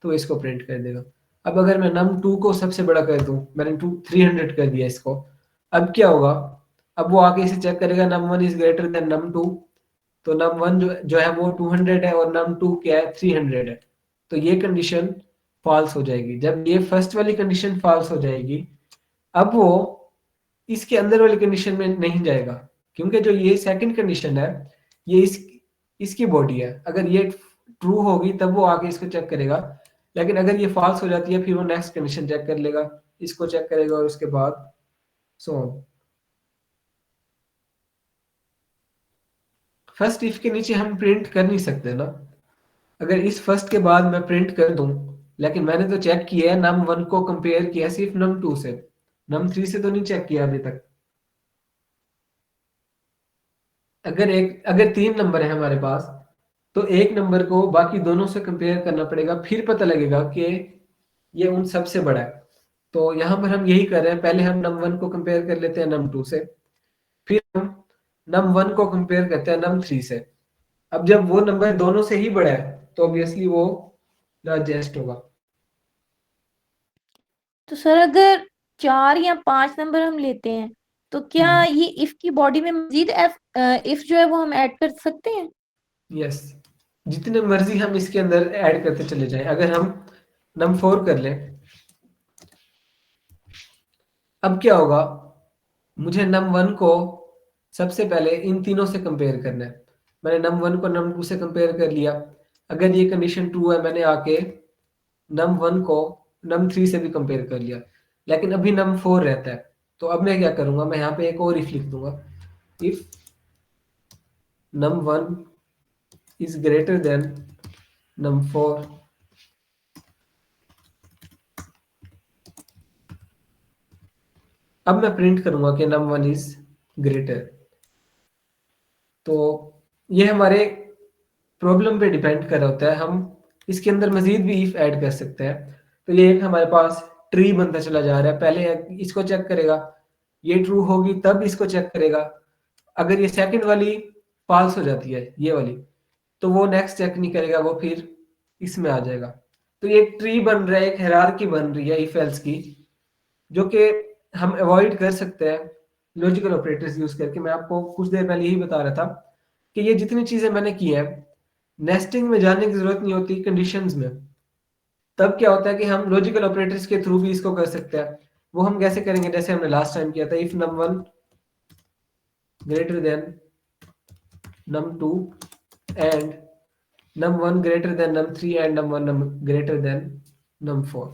तो इसको प्रिंट कर देगा। अब अगर मैं num2 को सबसे बड़ा कर दूं, मैंने 300 कर दिया इसको, अब क्या होगा, अब वो आके इसे चेक करेगा num1 is greater then num2, तो num1 जो है वो 200 है और num2 क्या है 300 है, तो ये कंडीशन फॉल्स हो जाएगी। जब ये फर्स्ट वाली कंडीशन फॉल्स हो जाएगी, अब वो इसके अंदर वाली कंडीशन में नहीं जाएगा, क्योंकि जो ये सेकंड कंडीशन है ये इसकी बॉडी है, अगर ये ट्रू होगी तब वो आके इसको चेक करेगा, लेकिन अगर ये फॉल्स हो जाती है फिर वो नेक्स्ट कंडीशन चेक कर लेगा, इसको चेक करेगा और उसके बाद सो फर्स्ट इफ के नीचे हम प्रिंट कर नहीं सकते ना, अगर इस फर्स्ट के बाद मैं प्रिंट कर दूं, लेकिन मैंने तो चेक किया है num1 को कंपेयर किया सिर्फ num2 से, num3 से तो नहीं चेक किया अभी तक। अगर 3 नंबर है हमारे पास, तो एक नंबर को बाकी दोनों से कंपेयर करना पड़ेगा, फिर पता लगेगा कि ये उन सबसे बड़ा है। तो यहाँ पर हम यही कर रहे हैं, पहले हम num1 को कंपेयर कर लेते हैं num2 से, फिर हम num1 को कंपेयर करते हैं num3 से। अब जब वो नंबर दोनों से ही बड़ा है तो ऑब्वियसली वो लार्जेस्ट होगा। तो सर अगर 4 या 5 नंबर हम लेते हैं तो क्या ये इफ की बॉडी में मजीद इफ जो है वो हम ऐड कर सकते हैं? यस, जितने मर्जी हम इसके अंदर ऐड करते चले जाएं। अगर हम num4 कर लें, अब क्या होगा, मुझे num1 को सबसे पहले इन तीनों से कंपेयर करना है। मैंने num1 को num2 से कंपेयर कर लिया, अगर ये कंडीशन ट्रू है मैंने आके num1 को num3 से भी कंपेयर कर लिया, लेकिन अभी num4 रहता है, तो अब मैं क्या करूंगा, मैं यहाँ पे एक और इफ लिख दूंगा, if num1 is greater than num4 अब मैं प्रिंट करूंगा कि num1 is greater। तो ये हमारे प्रॉब्लम पे डिपेंड कर रहा होता है, हम इसके अंदर मजीद भी इफ ऐड कर सकते हैं। तो ये एक हमारे पास ट्री बनता चला जा रहा है, पहले इसको चेक करेगा, ये ट्रू होगी तब इसको चेक करेगा, अगर ये सेकंड वाली फॉल्स हो जाती है ये वाली, तो वो नेक्स्ट चेक नहीं करेगा, वो फिर इसमें आ जाएगा। तो ये ट्री बन रहा है, एक हायरार्की बन रही है इफ एल्स की, जो कि हम अवॉइड कर सकते हैं लॉजिकल ऑपरेटर्स यूज करके। मैं आपको कुछ देर पहले यही बता रहा था कि ये जितनी चीजें मैंने की है, नेस्टिंग में जाने की जरूरत नहीं होती कंडीशंस में। तब क्या होता है कि हम लॉजिकल ऑपरेटर्स के थ्रू भी इसको कर सकते हैं। वो हम कैसे करेंगे, जैसे हमने लास्ट टाइम किया था, if num1 greater than num2 and num1 greater than num3 and num1 greater than num4।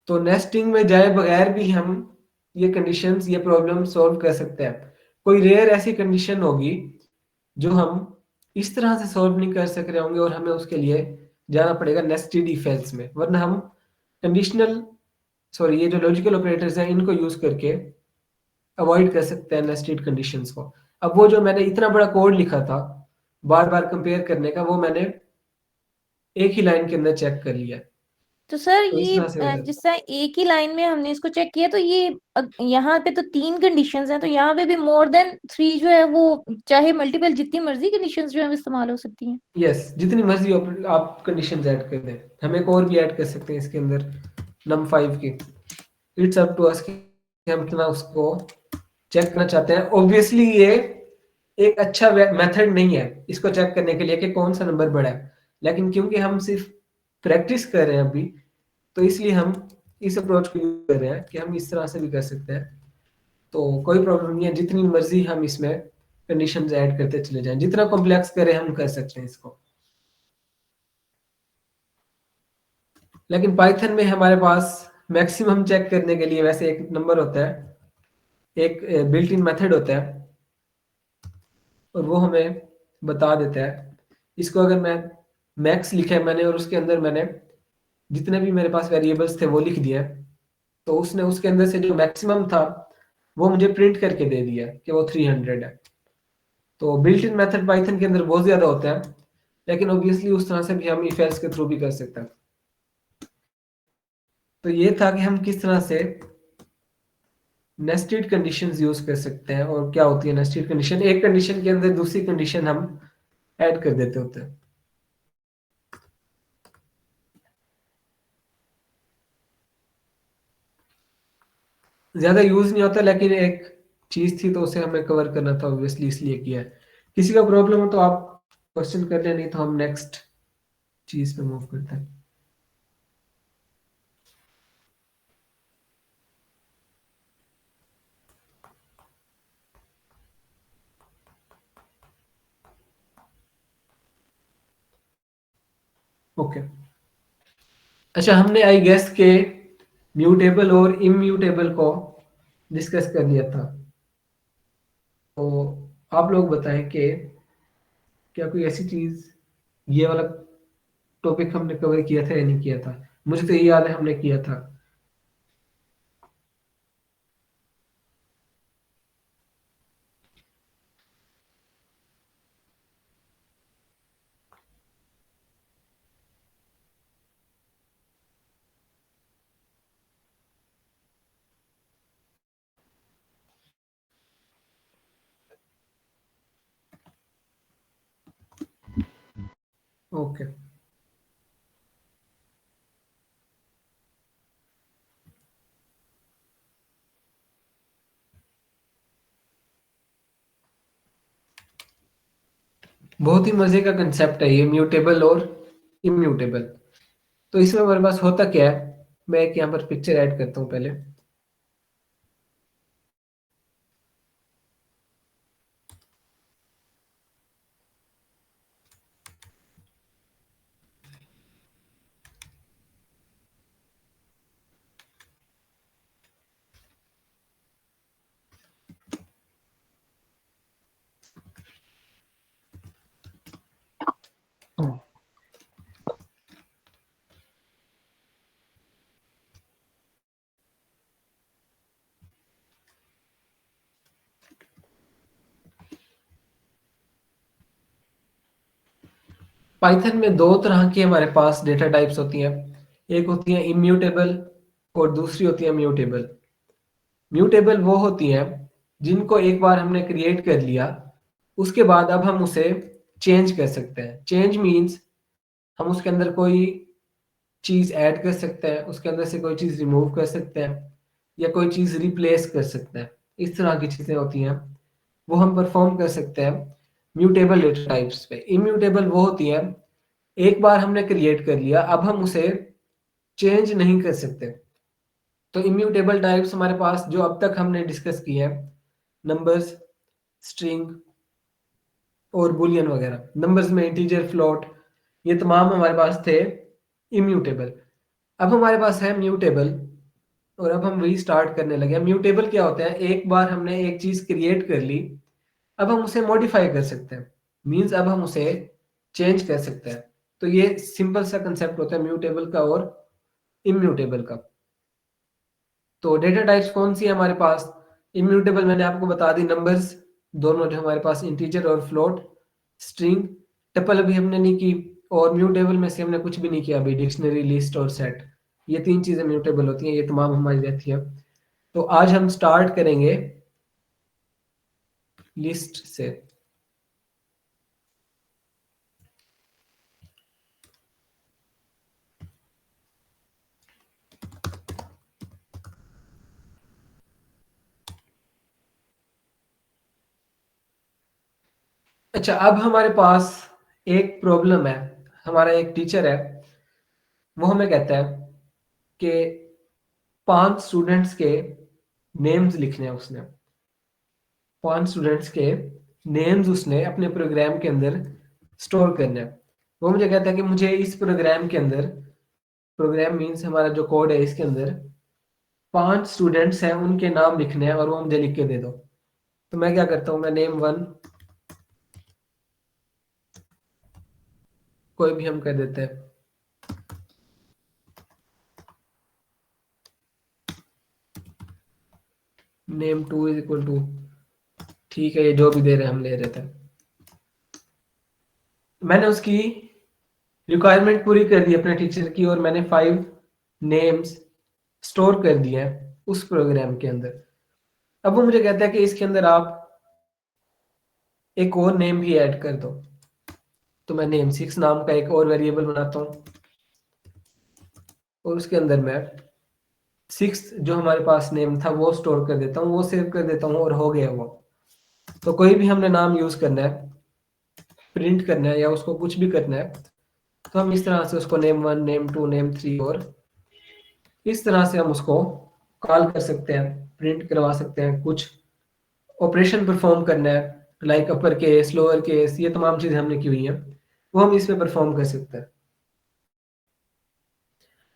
तो नेस्टिंग में जाए बगैर भी हम ये कंडीशंस, ये प्रॉब्लम सॉल्व कर सकते हैं। कोई रेयर ऐसी कंडीशन होगी जो हम इस तरह से सॉल्व नहीं कर सक रहे होंगे और हमें उसके लिए जाना पड़ेगा नेस्टेड इफ एल्स में, वरना हम ये जो लॉजिकल ऑपरेटर्स हैं इनको यूज करके अवॉइड कर सकते हैं नेस्टेड कंडीशंस को। अब वो जो मैंने इतना बड़ा कोड लिखा था बार बार कंपेयर करने का, वो मैंने एक ही लाइन के अंदर चेक कर लिया। तो सर तो इस ये तरह से हो जाता है। जिस तरह एक ही लाइन में हमने इसको चेक किया, तो ये यहाँ पे तो 3 कंडीशंस हैं, तो यहाँ पे भी मोर देन 3 जो है वो चाहे मल्टीपल जितनी मर्जी कंडीशंस जो है वो इस्तेमाल हो सकती हैं। यस, जितनी मर्जी आप कंडीशंस ऐड कर दें, हम एक और भी ऐड कर सकते हैं इसके अंदर num5 की। इट्स अप टू अस कि हम कितना उसको चेक करना चाहते हैं। ऑब्वियसली ये एक अच्छा मेथड नहीं है इसको चेक करने के लिए कि कौन सा नंबर बड़ा है, लेकिन क्योंकि हम सिर्फ प्रैक्टिस कर रहे हैं अभी, तो इसलिए हम इस अप्रोच को यूज कर रहे हैं कि हम इस तरह से भी कर सकते हैं। तो कोई प्रॉब्लम नहीं है, जितनी मर्जी हम इसमें कंडीशंस ऐड करते चले जाएं, जितना कॉम्प्लेक्स करें हम कर सकते हैं इसको। लेकिन पाइथन में हमारे पास मैक्सिमम चेक करने के लिए वैसे एक नंबर होता है, एक बिल्ट इन मेथड होता है, और वो हमें बता देता है। इसको अगर मैं मैक्स लिखा है मैंने और उसके अंदर मैंने जितने भी मेरे पास वेरिएबल्स थे वो लिख दिया, तो उसने उसके अंदर से जो मैक्सिमम था वो मुझे प्रिंट करके दे दिया कि वो 300 है। तो बिल्ट इन मेथड पाइथन के अंदर बहुत ज्यादा होता है, लेकिन ऑब्वियसली उस तरह से भी हम इफ एल्स के थ्रू भी कर सकते हैं। तो ये था कि हम किस तरह से नेस्टेड कंडीशंस यूज कर सकते हैं और क्या होती है नेस्टेड कंडीशन। एक कंडीशन के अंदर दूसरी कंडीशन हम ऐड कर देते होते हैं। ज्यादा यूज नहीं होता, लेकिन एक चीज थी तो उसे हमें कवर करना था, ऑब्वियसली इसलिए किया है। किसी का प्रॉब्लम हो तो आप क्वेश्चन कर ले, नहीं तो हम नेक्स्ट चीज पे मूव करते हैं। ओके अच्छा, हमने आई गेस के म्यूटेबल और इम्यूटेबल को डिस्कस कर लिया था। तो आप लोग बताएं कि क्या कोई ऐसी चीज, ये वाला टॉपिक हमने कवर किया था या नहीं किया था। मुझे तो ये याद है हमने किया था। ओके बहुत ही मजे का कंसेप्ट है ये, म्यूटेबल और इम्यूटेबल। तो इसमें हमारे पास होता क्या है, मैं एक यहाँ पर पिक्चर ऐड करता हूँ पहले। पाइथन में दो तरह की हमारे पास डेटा टाइप्स होती हैं। एक होती है इम्यूटेबल और दूसरी होती है म्यूटेबल। म्यूटेबल वो होती हैं जिनको एक बार हमने क्रिएट कर लिया, उसके बाद अब हम उसे चेंज कर सकते हैं। चेंज मीन्स हम उसके अंदर कोई चीज ऐड कर सकते हैं, उसके अंदर से कोई चीज रिमूव कर सकते हैं, या कोई चीज रिप्लेस कर सकते हैं। इस तरह की चीजें होती हैं, वो हम परफॉर्म कर सकते हैं म्यूटेबल डेटा टाइप्स पे। इम्यूटेबल वो होती हैं एक बार हमने क्रिएट कर लिया, अब हम उसे चेंज नहीं कर सकते। तो इम्यूटेबल टाइप्स हमारे पास जो अब तक हमने डिस्कस किए हैं, नंबर्स, स्ट्रिंग और बुलियन वगैरह। नंबर्स में इंटीजर, फ्लोट, ये तमाम हमारे पास थे इम्यूटेबल। अब हमारे पास है म्यूटेबल, और अब हम वही स्टार्ट करने लगे। म्यूटेबल क्या होता है, एक बार हमने एक चीज क्रिएट कर ली, अब हम उसे मॉडिफाई कर सकते हैं। मींस अब हम उसे चेंज कर सकते हैं। तो ये सिंपल सा कंसेप्ट होता है म्यूटेबल का और इम्यूटेबल का। तो डेटा टाइप्स कौन सी है हमारे पास। इम्यूटेबल मैंने आपको बता दी, नंबर्स दोनों जो हमारे पास, इंटीजर और फ्लोट। स्ट्रिंग, टपल अभी हमने नहीं की। और म्यूटेबल में से हमने कुछ भी नहीं किया अभी, डिक्शनरी, लिस्ट और सेट। ये तीन चीजें म्यूटेबल होती हैं, ये तमाम हमारी रहती है। तो आज हम स्टार्ट करेंगे लिस्ट से। अच्छा, अब हमारे पास एक प्रॉब्लम है। हमारा एक टीचर है, वो हमें कहता है कि 5 स्टूडेंट्स के नेम्स लिखने हैं उसने। 5 स्टूडेंट्स के नेम्स उसने अपने प्रोग्राम के अंदर स्टोर करने हैं। वो मुझे कहता है कि मुझे इस प्रोग्राम के अंदर, प्रोग्राम मीन्स हमारा जो कोड है, इसके अंदर 5 स्टूडेंट्स हैं, उनके नाम लिखने हैं और वो मुझे लिख के दे दो। तो मैं क्या करता हूँ, मैं नेम 1 कोई भी हम कर देते हैं, नेम 2 इज इक्वल टू, ठीक है, ये जो भी दे रहे हैं हम ले रहे थे। मैंने उसकी रिक्वायरमेंट पूरी कर दी अपने टीचर की, और मैंने 5 नेम्स स्टोर कर दिया है उस प्रोग्राम के अंदर। अब वो मुझे कहता है कि इसके अंदर आप एक और नेम भी ऐड कर दो, तो मैं नेम 6 नाम का एक और वेरिएबल बनाता हूँ और उसके अंदर मैं 6 जो हमारे पास नेम था वो स्टोर कर देता हूँ, वो सेव कर देता हूँ और हो गया वो। तो कोई भी हमने नाम यूज करना है, प्रिंट करना है या उसको कुछ भी करना है, तो हम इस तरह से उसको नेम 1 नेम 2 नेम 3 और इस तरह से हम उसको कॉल कर सकते हैं, प्रिंट करवा सकते हैं। कुछ ऑपरेशन परफॉर्म करना है like upper case lower case, ये तमाम चीजें हमने की हुई हैं वो हम इसमें परफॉर्म कर सकते हैं।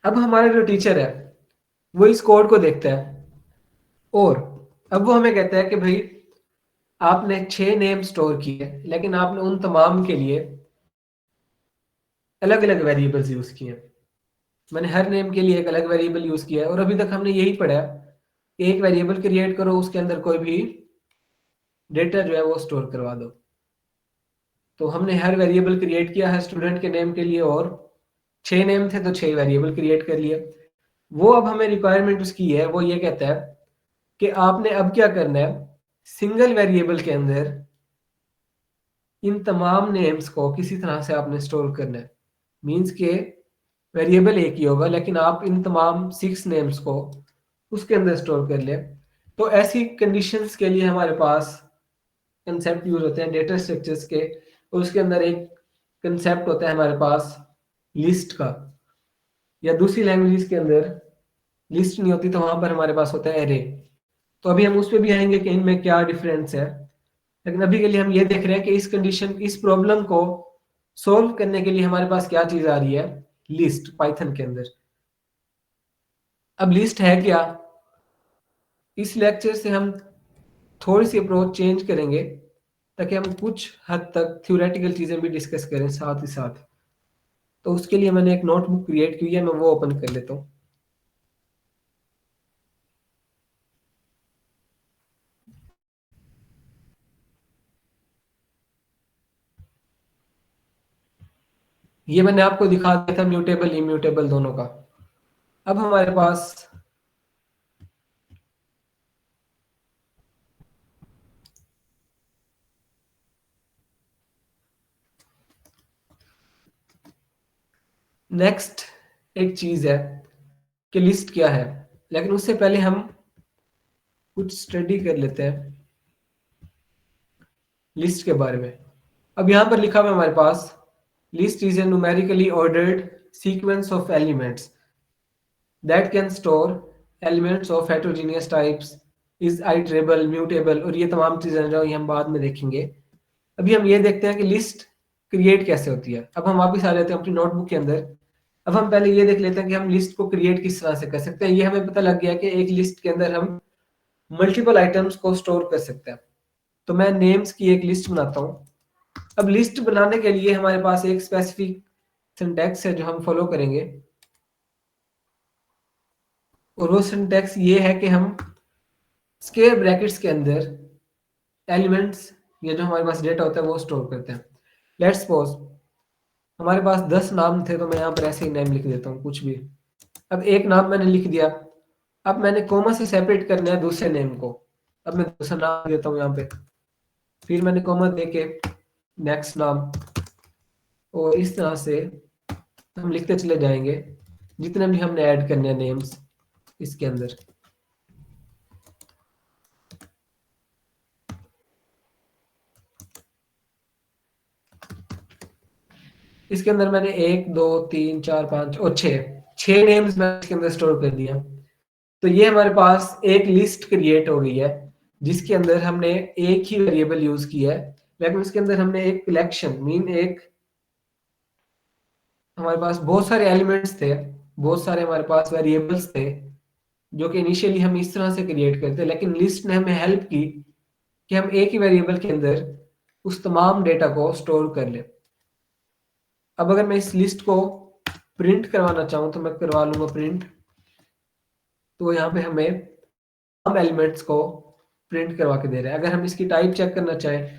अब हमारा जो टीचर है वो इस कोड को देखता है और अब वो हमें कहता है कि भाई आपने 6 नेम स्टोर किए लेकिन आपने उन तमाम के लिए अलग अलग वेरिएबल्स यूज किए हैं। मैंने हर नेम के लिए एक अलग वेरिएबल यूज किया है और अभी तक हमने यही पढ़ा कि एक वेरिएबल क्रिएट करो, उसके अंदर कोई भी डेटा जो है वो स्टोर करवा दो। तो हमने हर वेरिएबल क्रिएट किया है स्टूडेंट के नेम के लिए और 6 नेम थे तो 6 वेरिएबल क्रिएट कर लिए। वो अब हमें रिक्वायरमेंट उसकी है, वो ये कहता है कि आपने अब क्या करना है, सिंगल वेरिएबल के अंदर इन तमाम नेम्स को किसी तरह से आपने स्टोर करना है। मीन्स के वेरिएबल एक ही होगा लेकिन आप इन तमाम 6 नेम्स को उसके अंदर स्टोर कर ले। तो ऐसी कंडीशंस के लिए हमारे पास कंसेप्ट यूज होते हैं डेटा स्ट्रक्चर्स के, और उसके अंदर एक कंसेप्ट होता है हमारे पास लिस्ट का, या दूसरी लैंग्वेजेस के अंदर लिस्ट नहीं होती तो वहां पर हमारे पास होता है एरे। तो अभी हम उस पर भी आएंगे कि इनमें क्या डिफरेंस है, लेकिन अभी के लिए हम ये देख रहे हैं कि इस प्रॉब्लम को सोल्व करने के लिए हमारे पास क्या चीज आ रही है, लिस्ट पाइथन के अंदर। अब लिस्ट है क्या, इस लेक्चर से हम थोड़ी सी अप्रोच चेंज करेंगे ताकि हम कुछ हद तक थ्योरेटिकल चीजें भी डिस्कस करें साथ ही साथ। तो उसके लिए मैंने एक नोटबुक क्रिएट की है, मैं वो ओपन कर लेता हूँ। ये मैंने आपको दिखा दिया था म्यूटेबल इम्यूटेबल दोनों का। अब हमारे पास नेक्स्ट एक चीज है कि लिस्ट क्या है, लेकिन उससे पहले हम कुछ स्टडी कर लेते हैं लिस्ट के बारे में। अब यहां पर लिखा हुआ है हमारे पास, list is a numerically ordered sequence of elements that can store elements of heterogeneous types, is iterable, mutable, और ये तमाम चीजें जो ये हम बाद में देखेंगे। अभी हम ये देखते हैं कि लिस्ट क्रिएट कैसे होती है। अब हम वापस आ जाते हैं अपनी नोटबुक के अंदर। अब हम पहले ये देख लेते हैं कि हम लिस्ट को क्रिएट किस तरह से कर सकते हैं। ये हमें पता लग गया कि एक लिस्ट के अंदर हम मल्टीपल आइटम्स को स्टोर कर सकते हैं। तो मैं नेम्स की एक लिस्ट बनाता हूँ। अब लिस्ट बनाने के लिए हमारे पास एक स्पेसिफिक सिंटैक्स है जो हम फॉलो करेंगे, और वो सिंटैक्स ये है कि हम स्क्वायर ब्रैकेट्स के अंदर एलिमेंट्स या जो हमारे पास डेटा होता है वो स्टोर करते हैं। लेट्स सपोज हमारे पास 10 नाम थे, तो मैं यहाँ पर ऐसे ही नेम लिख देता हूँ कुछ भी। अब एक नाम मैंने लिख दिया, अब मैंने कोमा से सेपरेट करना है दूसरे नेम को। अब मैं दूसरा नाम देता हूँ यहाँ पे, फिर मैंने कोमा दे के नेक्स्ट नाम, और इस तरह से हम लिखते चले जाएंगे जितने भी हमने ऐड करने हैं नेम्स इसके अंदर। इसके अंदर मैंने 1 2 3 4 5 और 6 नेम्स मैं इसके अंदर स्टोर कर दिया। तो ये हमारे पास एक लिस्ट क्रिएट हो गई है जिसके अंदर हमने एक ही वेरिएबल यूज किया है, लेकिन उसके अंदर हमने एक कलेक्शन मीन एक हमारे पास बहुत सारे एलिमेंट्स थे, बहुत सारे हमारे पास वेरिएबल्स थे जो कि इनिशियली हम इस तरह से क्रिएट करते, लेकिन लिस्ट ने हमें हेल्प की कि हम एक ही वेरिएबल के अंदर उस तमाम डेटा को स्टोर कर ले। अब अगर मैं इस लिस्ट को प्रिंट करवाना चाहूँ तो मैं करवा लूंगा प्रिंट। तो यहाँ पे हमें हम एलिमेंट्स को प्रिंट करवा के दे रहे हैं। अगर हम इसकी टाइप चेक करना चाहें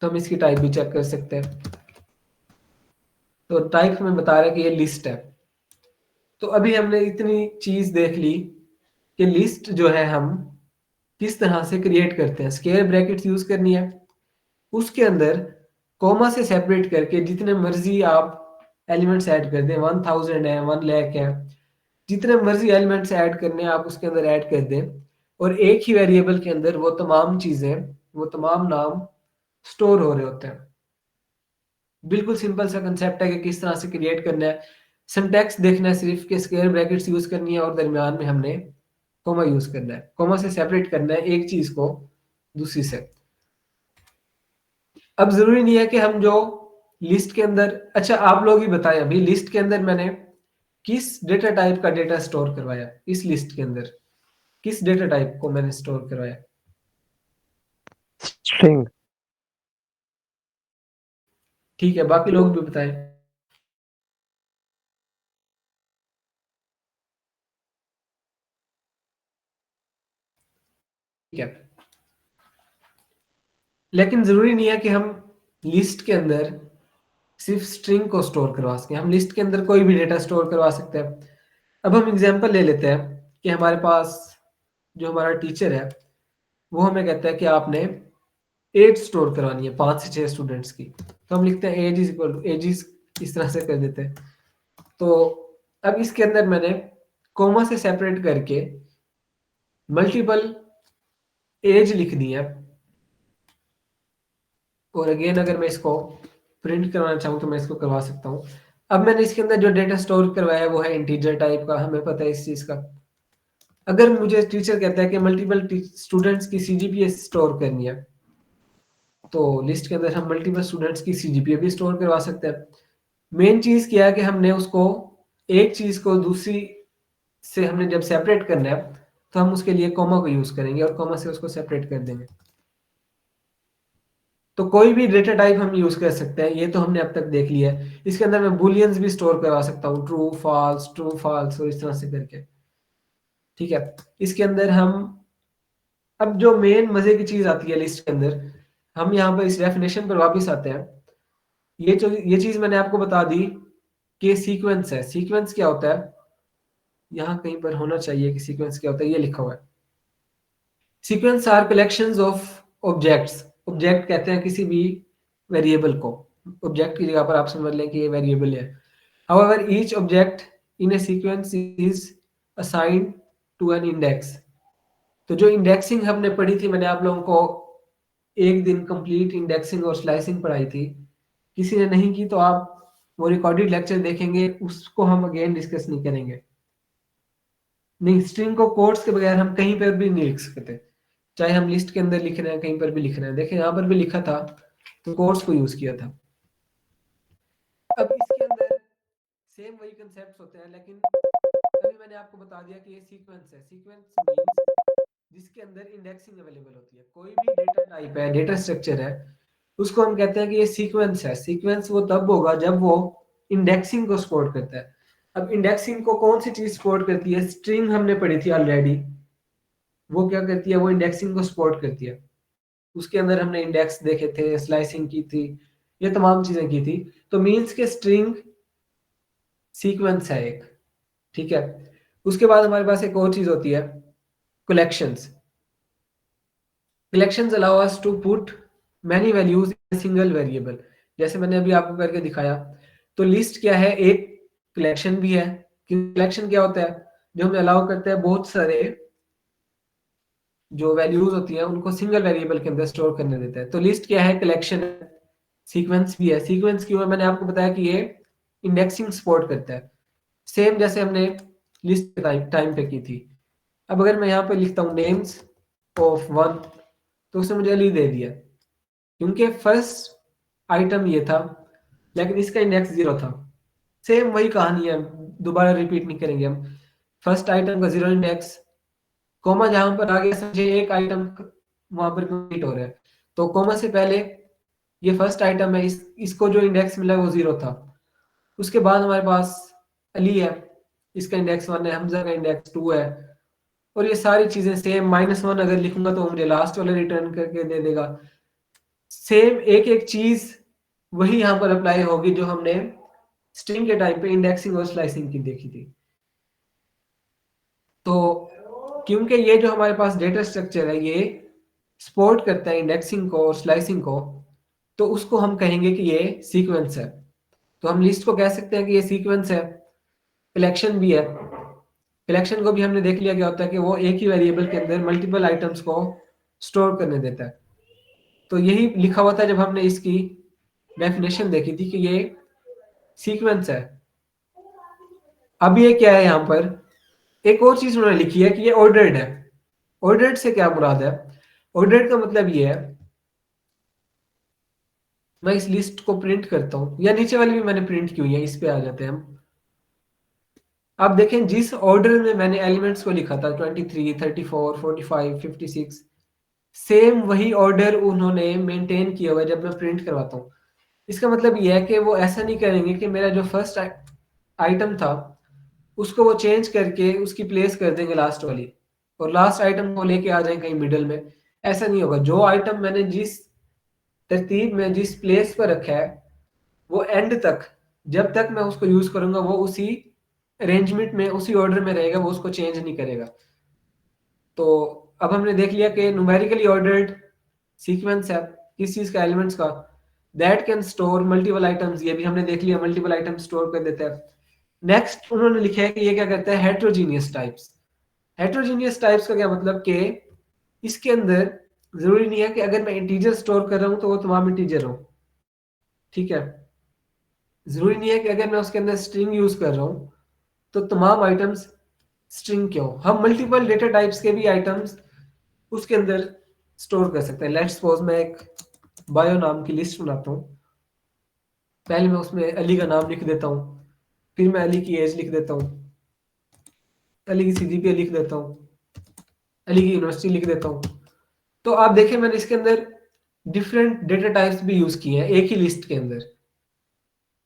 तो हम इसकी टाइप भी चेक कर सकते हैं। तो टाइप हमें बता रहा है कि ये लिस्ट है। तो अभी हमने इतनी चीज देख ली कि लिस्ट जो है हम किस तरह से क्रिएट करते हैं। स्क्वायर ब्रैकेट्स यूज करनी है, उसके अंदर कॉमा से सेपरेट करके जितने मर्जी आप एलिमेंट्स ऐड कर दें, 1000 है, 1 लाख है, जितने मर्जी एलिमेंट्स ऐड करने हैं आप उसके अंदर ऐड कर दें, और एक ही वेरिएबल के अंदर वो तमाम चीजें, वो तमाम नाम स्टोर हो रहे होते हैं। बिल्कुल सिंपल सा कंसेप्ट है कि किस तरह से क्रिएट करना है। सिंटैक्स देखना है सिर्फ कि स्क्वायर ब्रैकेट्स यूज करनी है और दरमियान में हमने कॉमा यूज करना है, कॉमा से सेपरेट करना है एक चीज को दूसरी से। अब जरूरी नहीं है कि हम जो लिस्ट के अंदर, अच्छा आप लोग ही बताएं अभी लिस्ट के अंदर मैंने किस डेटा टाइप का डेटा स्टोर करवाया, इस लिस्ट के अंदर किस डेटा टाइप को मैंने स्टोर करवाया? स्ट्रिंग। ठीक है, बाकी लोग भी बताएं। ठीक है, लेकिन जरूरी नहीं है कि हम लिस्ट के अंदर सिर्फ स्ट्रिंग को स्टोर करवा सकें, हम लिस्ट के अंदर कोई भी डेटा स्टोर करवा सकते हैं। अब हम एग्जांपल ले लेते हैं कि हमारे पास जो हमारा टीचर है वो हमें कहता है कि आपने एज स्टोर करवानी है 5 से 6 स्टूडेंट्स की, तो हम लिखते हैं age is equal to age is, इस तरह से कर देते हैं। तो अब इसके अंदर मैंने कॉमा से सेपरेट करके मल्टीपल एज लिख दी है, और अगेन अगर मैं इसको प्रिंट करवाना चाहूँ तो मैं इसको करवा सकता हूँ। अब मैंने इसके अंदर जो डेटा स्टोर करवाया है वो है इंटीजर टाइप का, हमें पता है इस चीज का। अगर मुझे टीचर कहता है कि मल्टीपल स्टूडेंट्स की सीजीपीए स्टोर करनी है, तो लिस्ट के अंदर हम मल्टीपल स्टूडेंट्स की सीजीपीए भी स्टोर करवा सकते हैं। मेन चीज क्या है कि हमने उसको एक चीज को दूसरी से हमने जब सेपरेट करना है तो हम उसके लिए कॉमा को यूज करेंगे और कॉमा से उसको सेपरेट कर देंगे। तो कोई भी डेटा टाइप हम यूज कर सकते हैं, ये तो हमने अब तक देख लिया है। इसके अंदर मैं बुलियंस भी स्टोर करवा सकता हूँ, ट्रू फॉल्स और इस तरह से करके। ठीक है, इसके अंदर हम, अब जो मेन मजे की चीज आती है लिस्ट के अंदर, हम यहाँ पर इस डेफिनेशन पर वापस आते हैं। ये चीज मैंने आपको बता दी कि सीक्वेंस है। सीक्वेंस क्या होता है, यहाँ कहीं पर होना चाहिए कि सीक्वेंस क्या होता है, ये लिखा हुआ है। Sequence are collections of objects. Object कहते हैं किसी भी वेरिएबल को, ऑब्जेक्ट की जगह पर आप समझ लें कि ये वेरिएबल है। However, each object in a sequence is assigned to an index। तो जो इंडेक्सिंग हमने पढ़ी थी, मैंने आप लोगों को एक दिन कंप्लीट इंडेक्सिंग और स्लाइसिंग पढ़ाई थी। किसी ने नहीं की तो आप वो रिकॉर्डेड लेक्चर देखेंगे, उसको हम अगेन डिस्कस नहीं करेंगे। नहीं, स्ट्रिंग को कोट्स के बगैर हम कहीं पर भी नहीं लिख सकते, चाहे हम लिस्ट के अंदर लिख रहे हैं, कहीं पर भी लिख रहे हैं। देखिए यहाँ पर भी लिखा था तो कोट्स को यूज किया था। अब इसके अंदर सेम वही कंसेप्ट होते हैं, लेकिन अभी मैंने आपको बता दिया कि ये सीक्वेंस है। सीक्वेंस मींस जिसके अंदर इंडेक्सिंग अवेलेबल होती है। कोई भी डेटा टाइप है, डेटा स्ट्रक्चर है, उसको हम कहते हैं कि ये सीक्वेंस है। सीक्वेंस वो तब होगा जब वो इंडेक्सिंग को सपोर्ट करता है। अब इंडेक्सिंग को कौन सी चीज सपोर्ट करती है? स्ट्रिंग हमने पढ़ी थी ऑलरेडी, वो क्या करती है, वो इंडेक्सिंग को सपोर्ट करती है। उसके अंदर हमने इंडेक्स देखे थे, स्लाइसिंग की थी, ये तमाम चीजें की थी। तो मींस के स्ट्रिंग सीक्वेंस है एक। ठीक है, उसके बाद हमारे पास एक और चीज होती है, collections. Collections allow us to put many values in a single variable. जैसे मैंने अभी आपको करके दिखाया। तो लिस्ट क्या है, एक कलेक्शन भी है। कलेक्शन क्या होता है? जो हमें अलाउ करता है बहुत सारे जो वैल्यूज होती है उनको सिंगल वेरिएबल के अंदर स्टोर करने देता है। तो लिस्ट क्या है? कलेक्शन। सीक्वेंस भी है। सीक्वेंस क्यों है? मैंने आपको बताया कि ये इंडेक्सिंग सपोर्ट करता है, सेम जैसे हमने लिस्ट टाइम पे की थी। अब अगर मैं यहाँ पे लिखता हूँ नेम्स ऑफ 1, तो उसने मुझे अली दे दिया, क्योंकि फर्स्ट आइटम ये था लेकिन इसका इंडेक्स 0 था। सेम वही कहानी है, दोबारा रिपीट नहीं करेंगे हम। फर्स्ट आइटम का 0 इंडेक्स, कॉमा जहां पर आगे समझे एक आइटम वहां पर कंप्लीट हो रहा है, तो कॉमा से पहले ये फर्स्ट आइटम है, इसको जो इंडेक्स मिला वो 0 था। उसके बाद हमारे पास अली है, इसका इंडेक्स 1 है, हमजा का इंडेक्स 2 है, और ये सारी चीजें सेम। -1 अगर लिखूंगा तो मुझे लास्ट वाला रिटर्न करके दे देगा। सेम एक एक चीज वही यहाँ पर अप्लाई होगी जो हमने स्ट्रिंग के टाइम पे इंडेक्सिंग और स्लाइसिंग की देखी थी। क्योंकि ये जो हमारे पास डेटा स्ट्रक्चर है ये सपोर्ट करता है इंडेक्सिंग को और स्लाइसिंग को, तो उसको हम कहेंगे कि ये सीक्वेंस है। तो हम लिस्ट को कह सकते हैं कि ये सीक्वेंस है। कलेक्शन भी है, कलेक्शन को भी हमने देख लिया क्या होता है कि वो एक ही वेरिएबल के अंदर मल्टीपल आइटम्स को स्टोर करने देता है। तो यही लिखा हुआ था जब हमने इसकी डेफिनेशन देखी थी कि ये सीक्वेंस है। अब ये क्या है, यहाँ पर एक और चीज उन्होंने लिखी है कि ये ऑर्डर्ड है। ऑर्डर्ड से क्या मुराद है? ऑर्डर्ड का मतलब ये है, मैं इस लिस्ट को प्रिंट करता हूं, या नीचे वाली भी मैंने प्रिंट की हुई है, इस पे आ जाते हैं हम। आप देखें जिस ऑर्डर में मैंने एलिमेंट्स को लिखा था 23, 34, 45, 56, सेम वही ऑर्डर उन्होंने मेंटेन किया हुआ है जब मैं प्रिंट करवाता हूँ। इसका मतलब यह है कि वो ऐसा नहीं करेंगे कि मेरा जो फर्स्ट आइटम था उसको वो चेंज करके उसकी प्लेस कर देंगे लास्ट वाली, और लास्ट आइटम को लेके आ जाएंगे कहीं मिडल में। ऐसा नहीं होगा। जो आइटम मैंने जिस तरतीब में जिस प्लेस पर रखा है वो एंड तक, जब तक मैं उसको यूज करूंगा वो उसी अरेंजमेंट में उसी ऑर्डर में रहेगा, वो उसको चेंज नहीं करेगा। तो अब हमने देख लिया कि न्यूमेरिकली ऑर्डर्ड सीक्वेंस है किस चीज का, एलिमेंट्स का, that can store multiple items. ये भी हमने देख लिया, मल्टीपल आइटम्स स्टोर कर देता है। नेक्स्ट उन्होंने लिखा है कि ये क्या करता है, हेट्रोजीनियस टाइप्स। हेट्रोजीनियस टाइप्स का क्या मतलब कि इसके अंदर जरूरी नहीं है कि अगर मैं इंटीजर स्टोर कर रहा हूं तो वो तमाम इंटीजर हो, ठीक है। जरूरी नहीं है कि अगर मैं उसके अंदर स्ट्रिंग यूज कर रहा हूं तो तमाम आइटम्स स्ट्रिंग क्यों, हम मल्टीपल डेटा टाइप्स के भी आइटम्स उसके अंदर स्टोर कर सकते हैं। लेट्स सपोज मैं एक बायो नाम की लिस्ट बनाता हूँ। पहले मैं उसमें अली का नाम लिख देता हूँ, फिर मैं अली की एज लिख देता हूँ, अली की सीजीपीए लिख देता हूँ, अली की यूनिवर्सिटी लिख देता हूँ। तो आप देखें मैंने इसके अंदर डिफरेंट डेटा टाइप्स भी यूज किए हैं एक ही लिस्ट के अंदर।